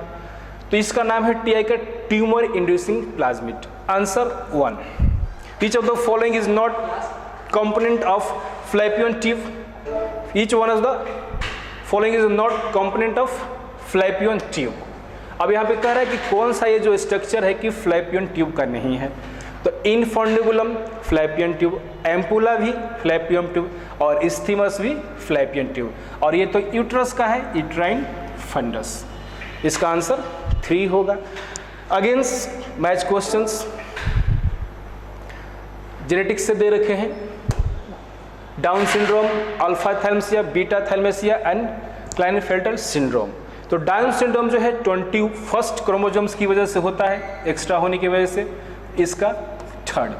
तो इसका नाम है टीआई का tumour inducing plasmid. Answer 1। Each of the following is not component of फ्लैपियन tube. Each one of the following is not component of फ्लैपियन tube. अब यहाँ पे कह रहा है कि कौन सा ये जो स्ट्रक्चर है कि फ्लैपियन ट्यूब का नहीं है। तो इनफंडिबुलम फ्लैपियन ट्यूब, एम्पुला भी फ्लैपियन ट्यूब और इस्थीमस भी फ्लैपियन ट्यूब। और ये तो यूट्रस का है, यूट्राइन फंडस। इसका आंसर 3 होगा। अगेंस्ट मैच क्वेश्चंस जेनेटिक्स से दे रखे हैं। Down syndrome, alpha thalassaemia, beta thalassaemia and Klinefelter syndrome. तो डाउन सिंड्रोम जो है 21 क्रोमोसोम्स की वजह से होता है, एक्स्ट्रा होने की वजह से, इसका 3rd।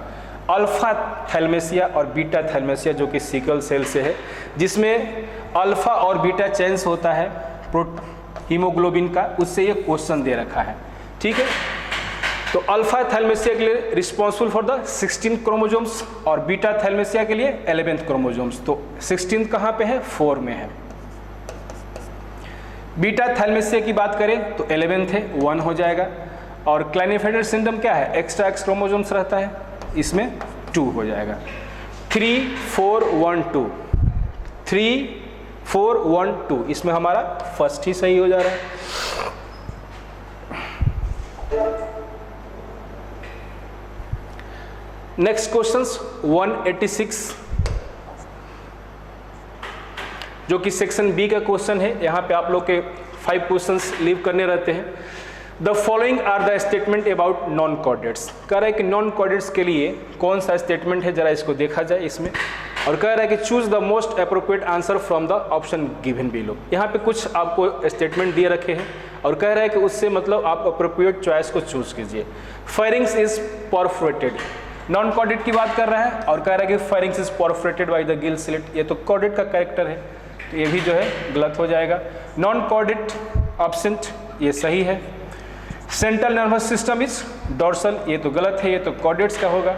अल्फा थैलेमसिया और बीटा थैलेमसिया जो कि सिकल सेल से है, जिसमें अल्फा और बीटा चेंज होता है हीमोग्लोबिन का, उससे ये क्वेश्चन दे रखा है। ठीक है, तो अल्फा थैलेमसिया के लिए रिस्पॉन्सिबल फॉर द 16 क्रोमोसोम्स और बीटा थैलेमसिया के लिए 11th क्रोमोसोम्स। तो 16 कहाँ पे है, 4 में है। बीटा थैलेमसिया की बात करें तो 11th है, 1 हो जाएगा। और क्लाइनेफेल्टर सिंड्रोम क्या है, एक्स्ट्रा एक्स क्रोमोसोम्स रहता है, इसमें 2 हो जाएगा। 3 4 1 2 3 4 1 2 इसमें हमारा फर्स्ट ही सही हो जा रहा है। Next question 186। जो कि सेक्शन बी का क्वेश्चन है। यहाँ पे आप लोग के 5 क्वेश्चंस लीव करने रहते हैं। The following are the statement about non coordinates. कह रहा है कि नॉन कोऑर्डिनेट्स के लिए कौन सा स्टेटमेंट है, जरा इसको देखा जाए इसमें। और कह रहा है कि choose the most appropriate answer from the option given below. यहाँ पे कुछ आपको स्टेटमेंट दिए रखे हैं और कह रहा है कि उससे मतलब आप अप्रोप्रिएट चॉइस को चूज कीजिए। Firings is perforated, non coordinate की बात कर रहा है और कह रहा है कि firings is perforated by the Gill slit. ये तो कोऑर्डिनेट का कैरेक्टर है, तो ये भी जो है गलत हो जाएगा। नॉन कोऑर्डिनेट एब्सेंट, ये सही है। Central nervous system is dorsal, ये तो गलत है, ये तो कोऑर्डिनेट्स का होगा।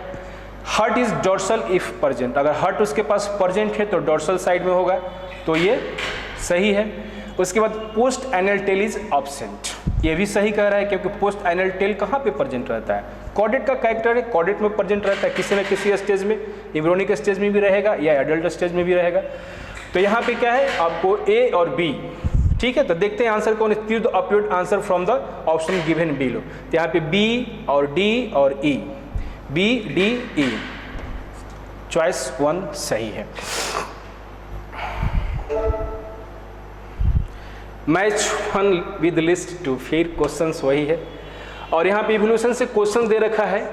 Heart is dorsal if present, अगर हार्ट उसके पास प्रेजेंट है तो डोर्सल साइड में होगा, तो ये सही है। उसके बाद post anal tail is absent, ये भी सही कह रहा है क्योंकि पोस्ट एनल टेल कहाँ पे प्रेजेंट रहता है, कोऑर्डिनेट का कैरेक्टर है, कोऑर्डिनेट में प्रेजेंट रहता है किसी न किसी स्टेज में, एम्ब्रियोनिक स्टेज में भी रहेगा या एडल्ट स्टेज में भी रहेगा। तो यहाँ पे क्या है आपको ए और बी, ठीक है। तो देखते हैं आंसर कौन, choose the appropriate answer from the option given below. तो यहाँ पे बी और डी और ई, बी डी ई, चॉइस 1 सही है। मैच 1 विद लिस्ट 2, फिर क्वेश्चंस वही है और यहाँ पे इवोल्यूशन से क्वेश्चन दे रखा है।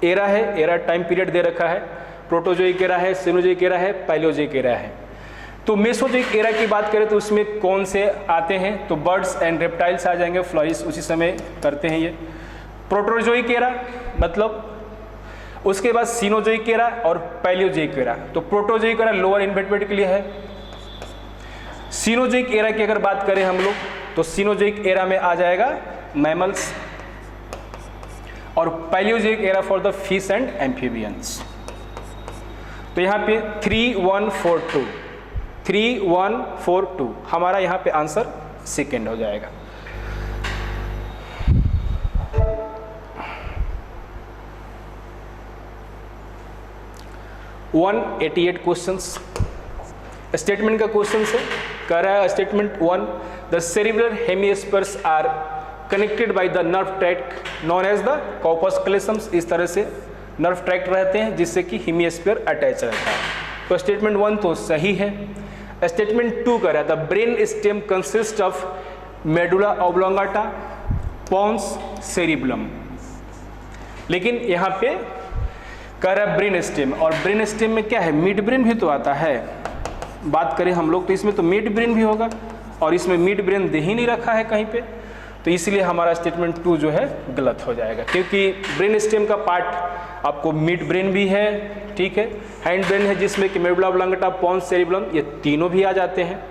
एरा है, एरा टाइम पीरियड दे रखा है, प्रोटोजोइक एरा है, सिनोजोइक एरा है, पैलियोजोइक एरा है। तो मेसोजोइक एरा की बात करें तो उसमें कौन से आते हैं, तो बर्ड्स एंड रेप्टाइल्स आ जाएंगे, फ्लाइज उसी समय करते हैं ये। प्रोटोजोइक एरा मतलब, उसके बाद सिनोजोइक एरा और पैलियोजोइक एरा। तो प्रोटोजोइक एरा लोअर इन्वर्टेब्रेट के लिए है। सिनोजोइक एरा की अगर बात करें हम लोग तो सिनोजोइक एरा में आ जाएगा मैमल्स और Palaeozoic era for the fish and amphibians. तो यहाँ पे 3142 3142 हमारा यहाँ पे आंसर सेकेंड हो जाएगा। वन 88 क्वेश्चंस स्टेटमेंट का क्वेश्चन से कह रहा है। Statement 1, the cerebral hemispheres are connected by the nerve tract known as the corpus callosum. इस तरह से नर्व ट्रैक्ट रहते हैं जिससे कि हेमिस्फीयर अटैच रहता है। तो स्टेटमेंट 1 तो सही है। स्टेटमेंट 2 कह रहा है the brain stem consist of medulla oblongata, pons, cerebellum. लेकिन यहाँ पे कह रहा है ब्रेन स्टेम, और ब्रेन स्टेम में क्या है, मिड ब्रेन भी तो आता है। बात करें हम लोग तो इसमें तो मिड ब्रेन भी होगा और इसमें मिड ब्रेन दे ही नहीं रखा है कहीं पे, तो इसलिए हमारा स्टेटमेंट 2 जो है गलत हो जाएगा। क्योंकि ब्रेन स्टेम का पार्ट आपको मिड ब्रेन भी है, ठीक है, हैंड ब्रेन है जिसमें कि मेडुला ऑब्लोंगाटा, पोन्स, सेरिब्लम, ये तीनों भी आ जाते हैं।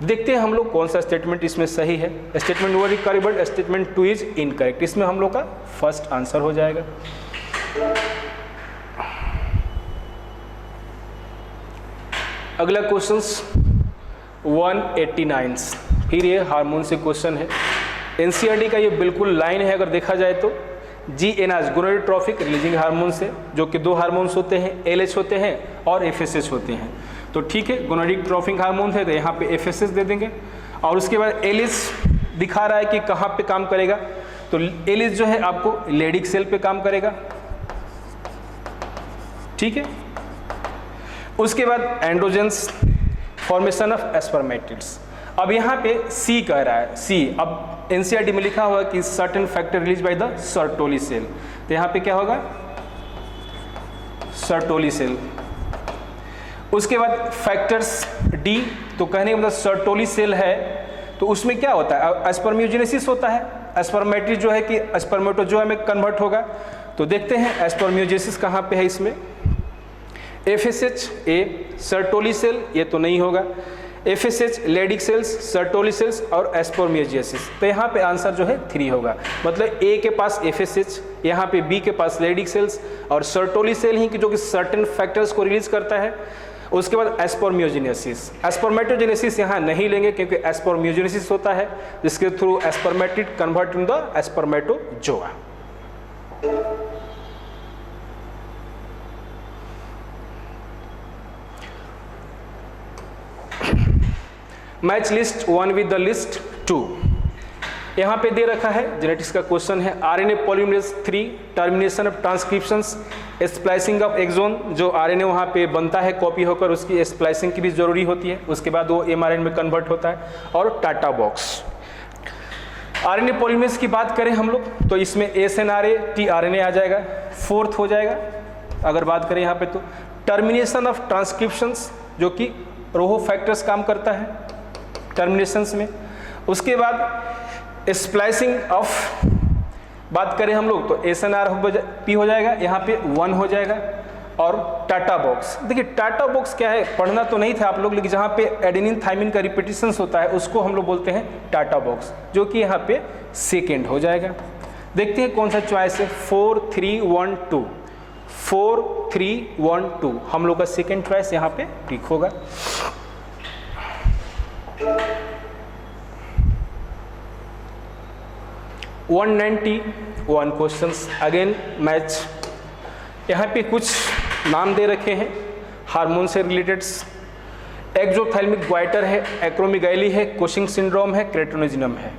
देखते हैं हम लोग कौन सा स्टेटमेंट इसमें सही है। Statement 1 is correct but statement 2 is incorrect. इसमें हम लोग का फर्स्ट आंसर हो जाएगा। अगला क्वेश्चन 189, फिर ये हार्मोन से क्वेश्चन है। एनसीईआरटी का ये बिल्कुल लाइन है अगर देखा जाए तो। जीएनएच गोनाडोट्रोपिक रिलीजिंग हार्मोन से, जो कि 2 हार्मोन्स होते हैं, एलएच होते हैं और एफएसएच होते हैं। तो ठीक है, गोनाडोट्रोपिक हार्मोन है तो यहाँ पे एफएसएच दे देंगे। और उसके बाद एलएच दिखा रहा है कि कहाँ पे काम करेगा, तो एलएच जो है आपको लेडिक सेल पे काम करेगा, ठीक है। उसके बाद एंड्रोजेंस, फॉर्मेशन ऑफ स्पर्मेटिड्स। अब यहाँ पे सी कह रहा है, सी अब एनसीईआरटी में लिखा हुआ कि certain factor release by the Sertoli cell, तो यहाँ पे क्या होगा, सर्टोली सेल। उसके बाद फैक्टर्स डी, तो कहने का मतलब सर्टोली सेल है तो उसमें क्या होता है, स्पर्मियोजेनेसिस होता है। स्पर्मेटिड जो है कि स्पर्मेटोजोआ में कन्वर्ट होगा। तो देखते हैं स्पर्मियोजेनेसिस कहाँ पे है इसमें। एफएसएच ए सर्टोली सेल, ये तो नहीं होगा। FSH Leydig cells, Sertoli cells और स्पर्मियोजेनेसिस, तो यहाँ पे आंसर जो है 3 होगा। मतलब ए के पास एफएसएच, यहाँ पे बी के पास लेडिक सेल्स और सर्टोली सेल ही जो कि सर्टेन फैक्टर्स को रिलीज करता है। उसके बाद स्पर्मियोजेनेसिस, स्पर्मेटोजेनेसिस यहाँ नहीं लेंगे क्योंकि स्पर्मियोजेनेसिस होता है जिसके through spermatid convert in the spermatozoa. Match list 1 with the list 2। यहाँ पे दे रखा है जेनेटिक्स का क्वेश्चन है, RNA polymerase 3 termination of transcriptions splicing of exon, जो आरएनए वहाँ पे बनता है कॉपी होकर उसकी स्प्लाइसिंग की भी जरूरी होती है, उसके बाद वो एमआरएनए में कन्वर्ट होता है। और टाटा बॉक्स आरएनए पॉलीमरेज की बात करें हम लोग तो इसमें एसएनआरए टीआरएनए आ जाएगा, 4th हो जाएगा। अगर बात करें यहाँ पे तो टर्मिनेशन ऑफ ट्रांसक्रिप्शंस जो कि रोहो फैक्टर्स काम करता है टर्मिनेशंस में। उसके बाद स्प्लाइसिंग ऑफ बात करें हम लोग तो एसएनआरपी हो जाएगा, यहाँ पे 1 हो जाएगा। और टाटा बॉक्स, देखिए टाटा बॉक्स क्या है, पढ़ना तो नहीं था आप लोग, लेकिन जहाँ पे एडेनिन थाइमिन का रिपीटिशंस होता है उसको हम लोग बोलते हैं टाटा बॉक्स, जो कि यहाँ पे 2nd हो जाएगा। देखते हैं कौन सा चॉइस है, 4 3 1 2 4 3 1 2 हम लोग का 2nd चॉइस यहाँ पे टिक होगा। (191) क्वेश्चंस अगेन मैच। यहाँ पे कुछ नाम दे रखे हैं हार्मोन से रिलेटेड, एक्सोथैल्मिक ग्वाइटर है, एक्रोमेगाली है, कोशिंग सिंड्रोम है, क्रेटिनिज्म है।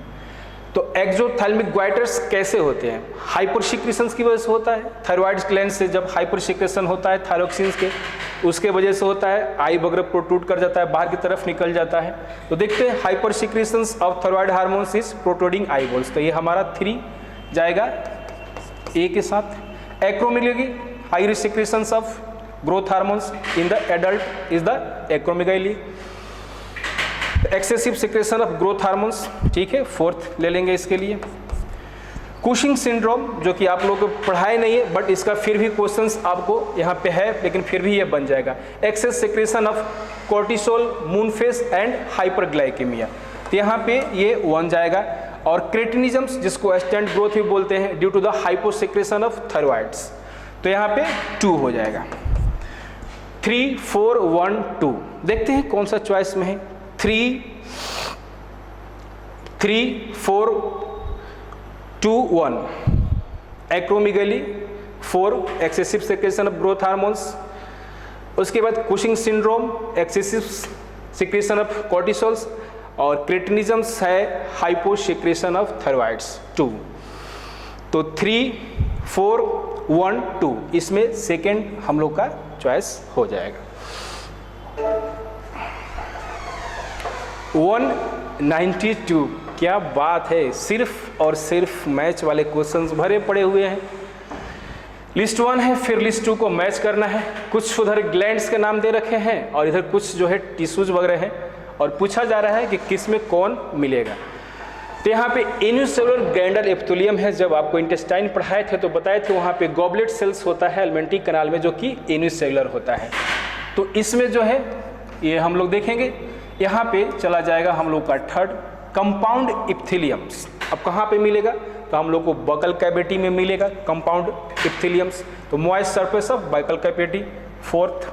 तो एक्सोथैल्मिक ग्वाइटर्स कैसे होते हैं, हाइपरसिक्रेशंस की वजह से होता है, थायराइड ग्लैंड से जब हाइपरसिक्रेशन होता है थायरोक्सिन्स के, उसके वजह से होता है, आई वगैरह प्रोट्रूड कर जाता है, बाहर की तरफ निकल जाता है। तो देखते हैं hypersecretions of thyroid hormones is protruding eye balls, तो ये हमारा 3 जाएगा ए के साथ। Acromegaly high secretions of growth hormones in the adult is the acromegaly. Excessive secretion of growth hormones, ठीक है, 4th ले लेंगे इसके लिए। कुशिंग सिंड्रोम जो कि आप लोग पढ़ाए नहीं है बट इसका फिर भी क्वेश्चंस आपको यहाँ पे है, लेकिन फिर भी ये बन जाएगा। Excess secretion of cortisol, moon face and hyperglycaemia, तो यहाँ पे ये 1 जाएगा। और क्रेटिनिज्म्स जिसको स्टैंड ग्रोथ भी बोलते हैं due to the hyposecretion of thyroids, तो यहाँ पे 2 हो जाएगा। 3 4 1 2 देखते हैं कौन सा चॉइस में है। 3 4 2 1 acromegaly, 4 excessive secretion of growth hormones, उसके बाद Cushing syndrome, excessive secretion of कॉर्टिसोल्स, और क्रेटिनिज्म्स है हाइपोसिक्रेशन ऑफ थायराइड्स 2। तो 3 4 1 2 इसमें 2nd हम लोग का चॉइस हो जाएगा। 192 क्या बात है, सिर्फ और सिर्फ मैच वाले क्वेश्चंस भरे पड़े हुए हैं। लिस्ट 1 है, फिर लिस्ट 2 को मैच करना है। कुछ उधर ग्लैंड्स के नाम दे रखे हैं और इधर कुछ जो है टिश्यूज वगैरह हैं, और पूछा जा रहा है कि किस में कौन मिलेगा। तो यहाँ पे यूनिसेलुलर ग्लैंडल एपिथेलियम है, जब आपको इंटेस्टाइन पढ़ाए थे तो बताए थे वहाँ पे गॉबलेट सेल्स होता है एलिमेंट्री कैनाल में जो कि यूनिसेलुलर होता है। तो इसमें जो है ये हम लोग देखेंगे, यहाँ पे चला जाएगा हम लोग का 3rd कंपाउंड एपिथेलियम्स। अब कहाँ पे मिलेगा, तो हम लोग को बकल कैविटी में मिलेगा कंपाउंड एपिथेलियम्स, तो moist surface of buccal cavity 4th।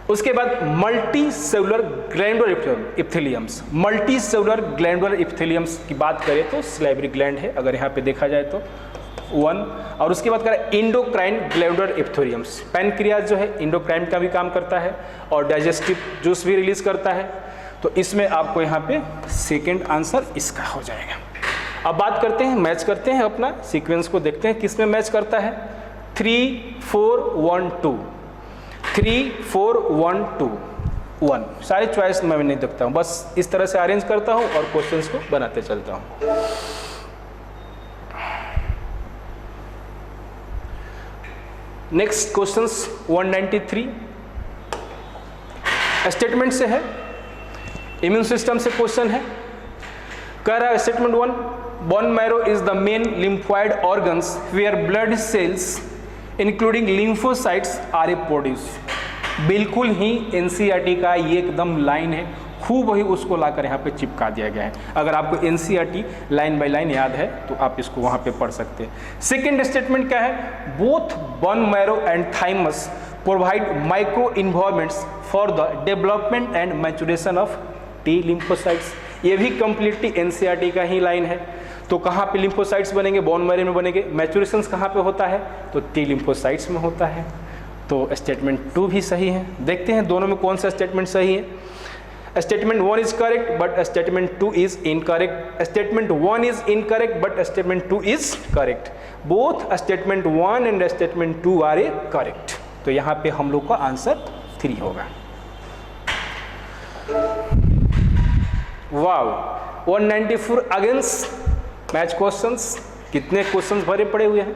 उसके बाद multi cellular glandular epitheliums, multi cellular glandular epitheliums की बात करें तो सलाइवरी ग्लैंड है अगर यहाँ पे देखा जाए तो 1। और उसके बाद करें इंडोक्राइन ग्लैंडुलर एपिथेलियम्स, पैनक्रियाज जो है इंडोक्राइन का भी काम करता है और डाइजेस्टिव जूस भी रिलीज करता है। तो इसमें आपको यहाँ पे 2nd आंसर इसका हो जाएगा। अब बात करते हैं, मैच करते हैं, अपना सीक्वेंस को देखते हैं किस में मैच करता है। 3 4 1 2 3 4 1 2 1 सारे चॉइस मैं नहीं देखता हूँ, बस इस तरह से अरेंज करता हूँ और क्वेश्चंस को बनाते चलता हूँ। नेक्स्ट क्वेश्चंस 193 स्टेटमेंट से है, इम्यून सिस्टम से क्वेश्चन है। कह रहा है statement 1, bone marrow is the main lymphoid organs where blood cells including lymphocytes are a produce. बिल्कुल ही एनसीईआरटी का ये एकदम लाइन है, खूब वही उसको लाकर यहाँ पे चिपका दिया गया है। अगर आपको एनसीईआरटी लाइन बाय लाइन याद है तो आप इसको वहाँ पे पढ़ सकते हैं। सेकेंड स्टेटमेंट क्या है, both bone marrow and thymus provide micro environments for the development and maturation of T lymphocytes. ये भी कंप्लीटली एनसीईआरटी का ही लाइन है। तो कहाँ पे लिम्फोसाइट्स बनेंगे, बोन मैरो में बनेंगे। मैचुरेशन कहाँ पे होता है, तो टी लिम्फोसाइट्स में होता है। तो स्टेटमेंट 2 भी सही है। देखते हैं दोनों में कौन सा स्टेटमेंट सही है। Statement 1 is correct, but statement 2 is incorrect. Statement 1 is incorrect, but statement 2 is correct. Both statement 1 and statement 2 are correct. तो यहाँ पे हम लोग का आंसर 3 होगा. वाव, 194 अगेंस्ट मैच क्वेश्चंस. कितने क्वेश्चंस भरे पड़े हुए हैं.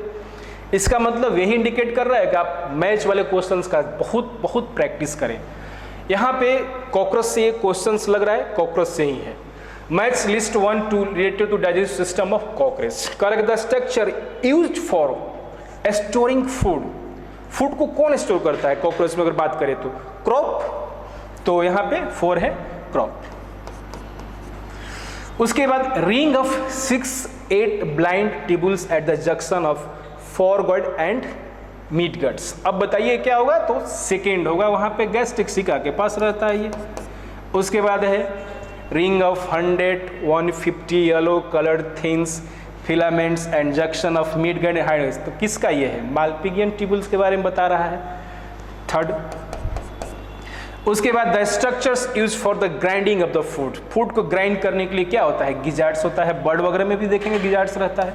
इसका मतलब यही इंडिकेट कर रहा है कि आप मैच वाले क्वेश्चंस का बहुत बहुत प्रैक्टिस करें. यहाँ पे कॉकरोच से ये क्वेश्चंस लग रहा है, कॉकरोच से ही है. Match list 1 two related to digestive system of cockroach. Correct the structure used for storing food. Food को कौन स्टोर करता है कॉकरोच में अगर बात करें तो? क्रॉप. तो यहाँ पे 4 है क्रॉप. उसके बाद ring of 6-8 blind tubules at the junction of forward and mid guts. अब बताइए क्या होगा? तो सेकेंड होगा. वहाँ पे गैस्ट्रिक सिका के पास रहता है ये. उसके बाद है ring of 100-150 yellow coloured things filaments and junction of mid gut हाइड्स. तो किसका ये है? मालपिगियन टिब्यूल्स के बारे में बता रहा है. थर्ड. उसके बाद the structures use for the grinding of the food. Food को ग्राइंड करने के लिए क्या होता है? गिजार्ड्स होता है. बर्ड वगैरह में भी देखेंगे गिजार्ड्स रहता है.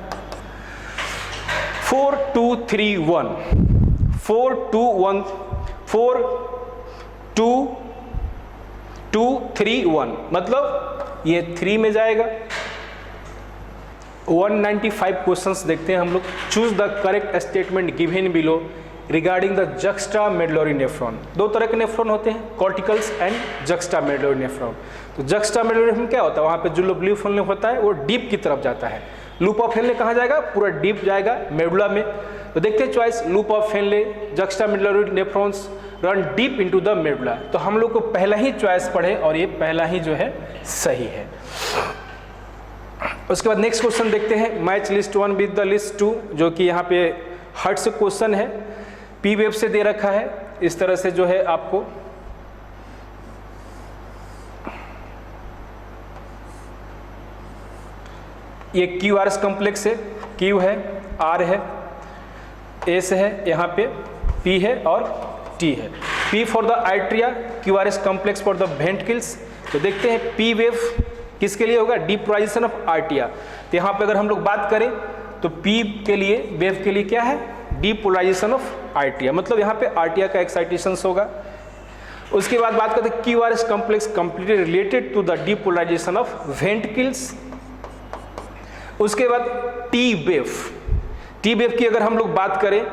4 2 3 1 4 2 1 4 2 2 3 1 मतलब ये 3 में जाएगा. 195 क्वेश्चंस देखते हैं हम लोग. Choose the correct statement given below regarding the juxta medullary nephron. 2 तरह के नेफ्रॉन होते हैं, कॉर्टिकल्स एंड जक्स्टा मेडुलरी नेफ्रॉन. तो जक्स्टा मेडुलरी नेफ्रॉन क्या होता है? वहाँ पे जो लूप ऑफ होता है वो डीप की तरफ जाता है. लूप ऑफ हेनले कहाँ जाएगा? पूरा डीप जाएगा मेडुला में. तो देखते हैं choice. Loop of Henle juxta medullary nephrons run deep into the medulla. तो हम लोग को पहला ही चॉइस पढ़े और ये पहला ही जो है सही है. उसके बाद नेक्स्ट क्वेश्चन देखते हैं. Match list 1 with the list 2, जो कि यहाँ पे हर्ट से क्वेश्चन है. पी वेब से दे रखा है. इस तरह से जो है आपको ये क्यू आर एस कॉम्प्लेक्स है. क्यू है, आर है, एस है, यहाँ पे पी है और टी है. P for the atria, Q R S complex for the ventricles. तो देखते हैं पी वेव किसके लिए होगा? डीपोलराइजेशन ऑफ आर्टिया. तो यहाँ पे अगर हम लोग बात करें तो पी के लिए वेव के लिए क्या है? डीपोलराइजेशन ऑफ आर्टिया. मतलब यहाँ पे आर्टिया का एक्साइटेशन होगा. उसके बाद बात करते हैं Q R S complex completely related to the depolarisation of ventricles. उसके बाद टी वेव. टी वेव की अगर हम लोग बात करें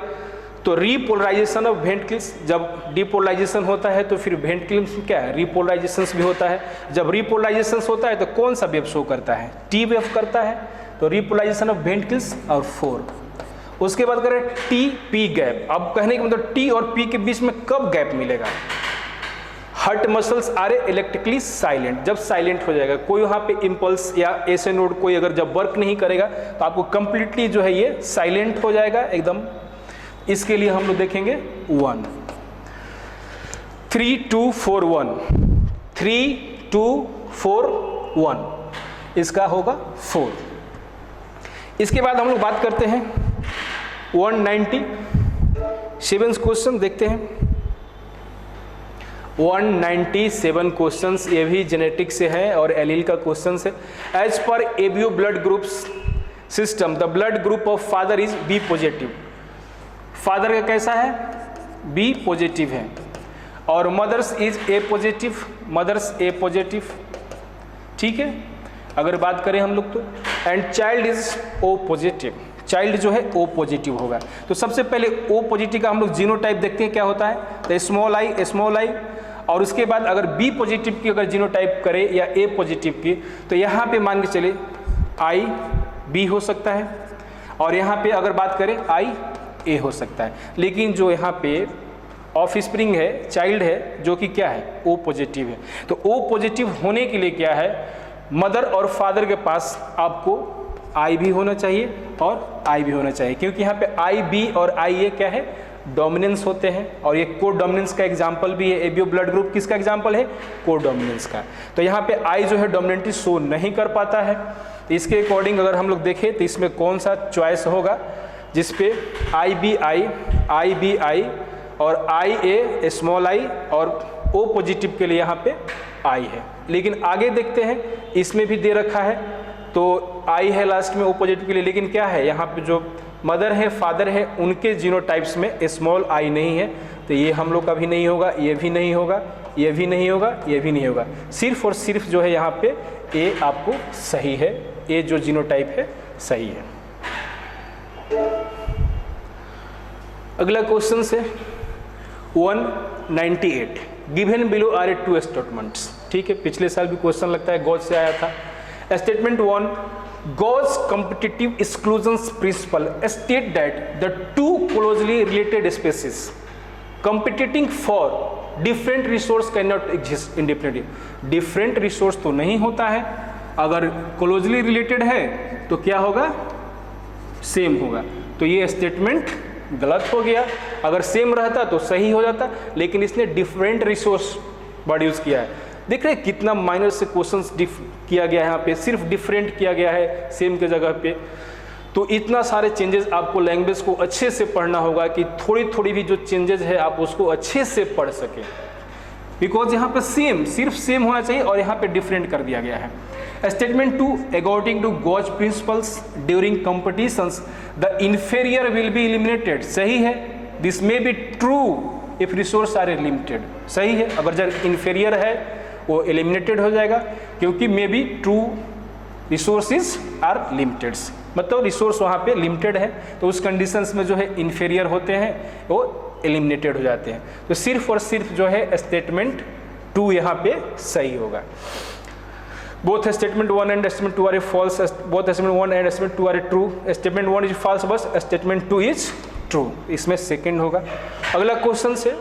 तो रीपोलराइजेशन ऑफ वेंट्रिकल्स. जब डीपोलराइजेशन होता है तो फिर वेंट्रिकल्स क्या है? रीपोलराइजेशन भी होता है. जब रीपोलराइजेशन होता है तो कौन सा वेव शो करता है? टी वेव करता है. तो रीपोलराइजेशन ऑफ वेंट्रिकल्स और 4. उसके बाद करें टी पी गैप. अब कहने का मतलब टी और पी के बीच में कब गैप मिलेगा? Heart muscles are electrically silent. जब साइलेंट हो जाएगा, कोई वहाँ पे इम्पल्स या ऐसे नोड कोई अगर जब वर्क नहीं करेगा तो आपको कंप्लीटली जो है ये साइलेंट हो जाएगा एकदम. इसके लिए हम लोग देखेंगे 1 3 2 4 1 3 2 4 1. इसका होगा 4. इसके बाद हम लोग बात करते हैं 197 क्वेश्चन देखते हैं. 197 क्वेश्चंस ये भी जेनेटिक से है और एलील का क्वेश्चन है. As per ABO blood groups system the blood group of father is B positive. Father का कैसा है? बी पॉजिटिव है. और mothers is A positive. Mothers A positive. ठीक है, अगर बात करें हम लोग तो. And child is O positive. Child जो है ओ पॉजिटिव होगा. तो सबसे पहले ओ पॉजिटिव का हम लोग जीनोटाइप देखते हैं क्या होता है. तो स्मॉल आई. और उसके बाद अगर बी पॉजिटिव की अगर जीनोटाइप करें या ए पॉजिटिव की तो यहाँ पे मान के चले आई बी हो सकता है और यहाँ पे अगर बात करें आई ए हो सकता है. लेकिन जो यहाँ पे ऑफ स्प्रिंग है, चाइल्ड है, जो कि क्या है? ओ पॉजिटिव है. तो ओ पॉजिटिव होने के लिए क्या है? मदर और फादर के पास आपको आई भी होना चाहिए और आई भी होना चाहिए, क्योंकि यहाँ पे आई बी और आई ए क्या है? डोमिनेंस होते हैं. और ये को डोमिनेंस का एग्जाम्पल भी है. एबीओ ब्लड ग्रुप किसका एग्जाम्पल है? को डोमिनेंस का. तो यहाँ पे आई जो है डोमिनेंटली शो नहीं कर पाता है. इसके अकॉर्डिंग अगर हम लोग देखें तो इसमें कौन सा चॉइस होगा जिसपे आई बी आई और आई ए स्मॉल आई और ओ पॉजिटिव के लिए यहाँ पे आई है। लेकिन आगे देखते हैं, इसमें भी दे रखा है तो आई है लास्ट में ओपोजिट के लिए, लेकिन क्या है यहाँ पे जो मदर है फादर है उनके जीनोटाइप्स में स्मॉल आई नहीं है, तो ये हम लोग का भी नहीं होगा, ये भी नहीं होगा, ये भी नहीं होगा, ये भी नहीं होगा। सिर्फ और सिर्फ जो है यहाँ पे ए आपको सही है, ए जो जीनोटाइप है सही है। अगला क्वेश्चन है 198, given below are a two statements. ठीक है, पिछले साल भी क्वेश्चन लगता है गॉज से आया था। Statement 1, Gause competitive exclusion principle state that the two closely related species competing for different resource cannot exist independently। different resource तो नहीं होता है, अगर closely related है तो क्या होगा, सेम होगा। तो ये स्टेटमेंट गलत हो गया, अगर सेम रहता तो सही हो जाता, लेकिन इसने डिफरेंट रिसोर्स वर्ड यूज किया है। देख रहे हैं कितना माइनर से क्वेश्चंस किया गया है, यहाँ पे सिर्फ डिफरेंट किया गया है सेम के जगह पे। तो इतना सारे चेंजेस आपको लैंग्वेज को अच्छे से पढ़ना होगा कि थोड़ी थोड़ी भी जो चेंजेस है आप उसको अच्छे से पढ़ सके, बिकॉज यहाँ पे सेम सिर्फ सेम होना चाहिए और यहाँ पे डिफरेंट कर दिया गया है। Statement 2, according to Gause principles during competitions the inferior will be eliminated. सही है, this may be true if resource are limited. सही है, अगर जब इन्फीरियर है वो एलिमिनेटेड हो जाएगा, क्योंकि may be true resources are limited, मतलब रिसोर्स वहाँ पे लिमिटेड है, तो उस कंडीशंस में जो है इन्फीरियर होते हैं वो एलिमिनेटेड हो जाते हैं। तो सिर्फ और सिर्फ जो है स्टेटमेंट 2 यहाँ पे सही होगा। Both statement 1 and statement 2 are false, both statement 1 and statement 2 are true. Statement 1 is false, बस स्टेटमेंट 2 इज ट्रू, इसमें सेकेंड होगा। अगला क्वेश्चन से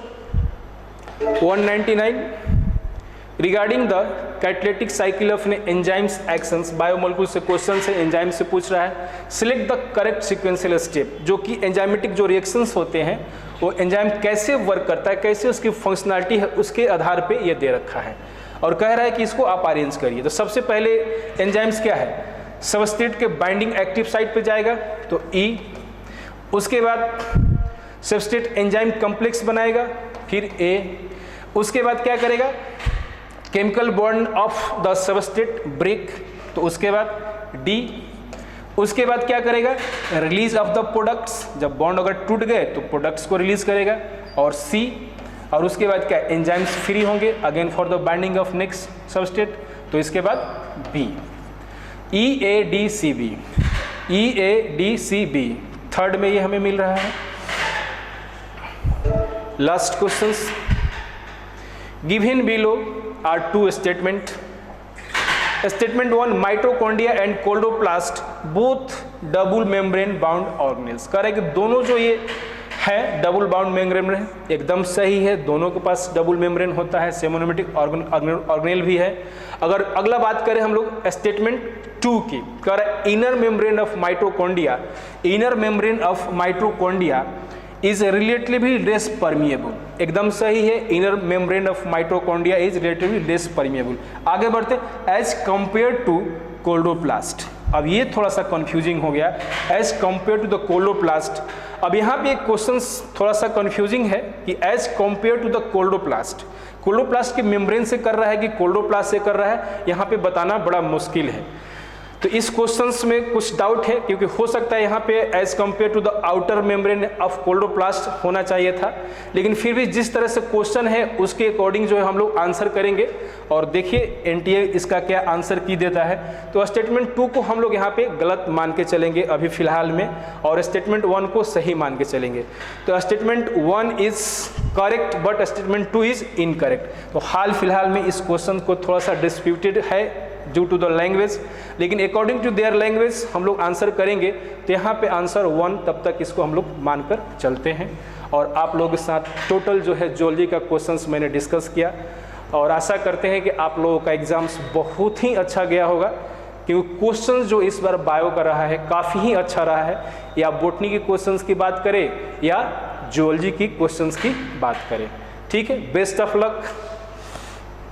199, regarding the catalytic cycle of enzymes actions, biomolecule से क्वेश्चन से एंजाइम से पूछ रहा है। Select the correct sequential step, जो कि एंजाइमेटिक जो रिएक्शंस होते हैं वो एंजाइम कैसे वर्क करता है, कैसे उसकी फंक्शनलिटी है, उसके आधार पे ये दे रखा है और कह रहा है कि इसको आप अरेंज करिए। तो सबसे पहले एंजाइम्स क्या है, सबस्ट्रेट के बाइंडिंग एक्टिव साइट पे जाएगा तो E, उसके बाद सबस्ट्रेट एंजाइम कॉम्प्लेक्स बनाएगा, फिर A, उसके बाद क्या करेगा, chemical bond of the substrate break, तो उसके बाद D, उसके बाद क्या करेगा, रिलीज ऑफ द प्रोडक्ट्स, जब बॉन्ड अगर टूट गए तो प्रोडक्ट्स को रिलीज करेगा, और C, और उसके बाद क्या, एंजाइम्स फ्री होंगे again for the binding of next substrate, तो इसके बाद B, EADCB, EADCB थर्ड में ये हमें मिल रहा है। Last questions, given below are two statement. Statement 1, mitochondria and chloroplast both double membrane bound organelles. कह रहे हैं कि दोनों जो ये है डबल बाउंड मेम्ब्रेन, एकदम सही है, दोनों के पास डबल मेम्ब्रेन होता है, सेमोनोमेटिक ऑर्गेनेल भी है। अगर अगला बात करें हम लोग स्टेटमेंट 2 की, कह रहा है inner membrane of mitochondria, inner membrane of mitochondria is relatively less permeable. एकदम सही है, inner membrane of mitochondria is relatively less permeable. आगे बढ़ते, एज कंपेयर टू कोल्डोप्लास्ट। अब ये थोड़ा सा कंफ्यूजिंग हो गया, एज कंपेयर टू द कोल्डोप्लास्ट। अब यहाँ पे एक क्वेश्चन थोड़ा सा कंफ्यूजिंग है कि एज कंपेयर टू द कोल्डोप्लास्ट, कोल्डोप्लास्ट के मेम्ब्रेन से कर रहा है कि कोल्डोप्लास्ट से कर रहा है, यहाँ पे बताना बड़ा मुश्किल है। तो इस क्वेश्चंस में कुछ डाउट है, क्योंकि हो सकता है यहाँ पे as compared to the outer membrane of chloroplast होना चाहिए था, लेकिन फिर भी जिस तरह से क्वेश्चन है उसके अकॉर्डिंग जो है हम लोग आंसर करेंगे। और देखिए एनटीए इसका क्या आंसर की देता है। तो स्टेटमेंट 2 को हम लोग यहाँ पे गलत मान के चलेंगे अभी फिलहाल में, और स्टेटमेंट 1 को सही मान के चलेंगे। तो statement 1 is correct but statement 2 is incorrect. तो हाल फिलहाल में इस क्वेश्चन को थोड़ा सा डिस्प्यूटेड है ड्यू टू द लैंग्वेज, लेकिन अकॉर्डिंग टू देयर लैंग्वेज हम लोग आंसर करेंगे। तो यहाँ पे आंसर 1, तब तक इसको हम लोग मानकर चलते हैं। और आप लोगों के साथ टोटल जो है जियोलॉजी का क्वेश्चंस मैंने डिस्कस किया, और आशा करते हैं कि आप लोगों का एग्जाम्स बहुत ही अच्छा गया होगा, क्योंकि क्वेश्चंस जो इस बार बायो का रहा है काफ़ी ही अच्छा रहा है। या बोटनी के क्वेश्चंस की बात करें या जियोलॉजी की क्वेश्चंस की बात करें। ठीक है, बेस्ट ऑफ लक।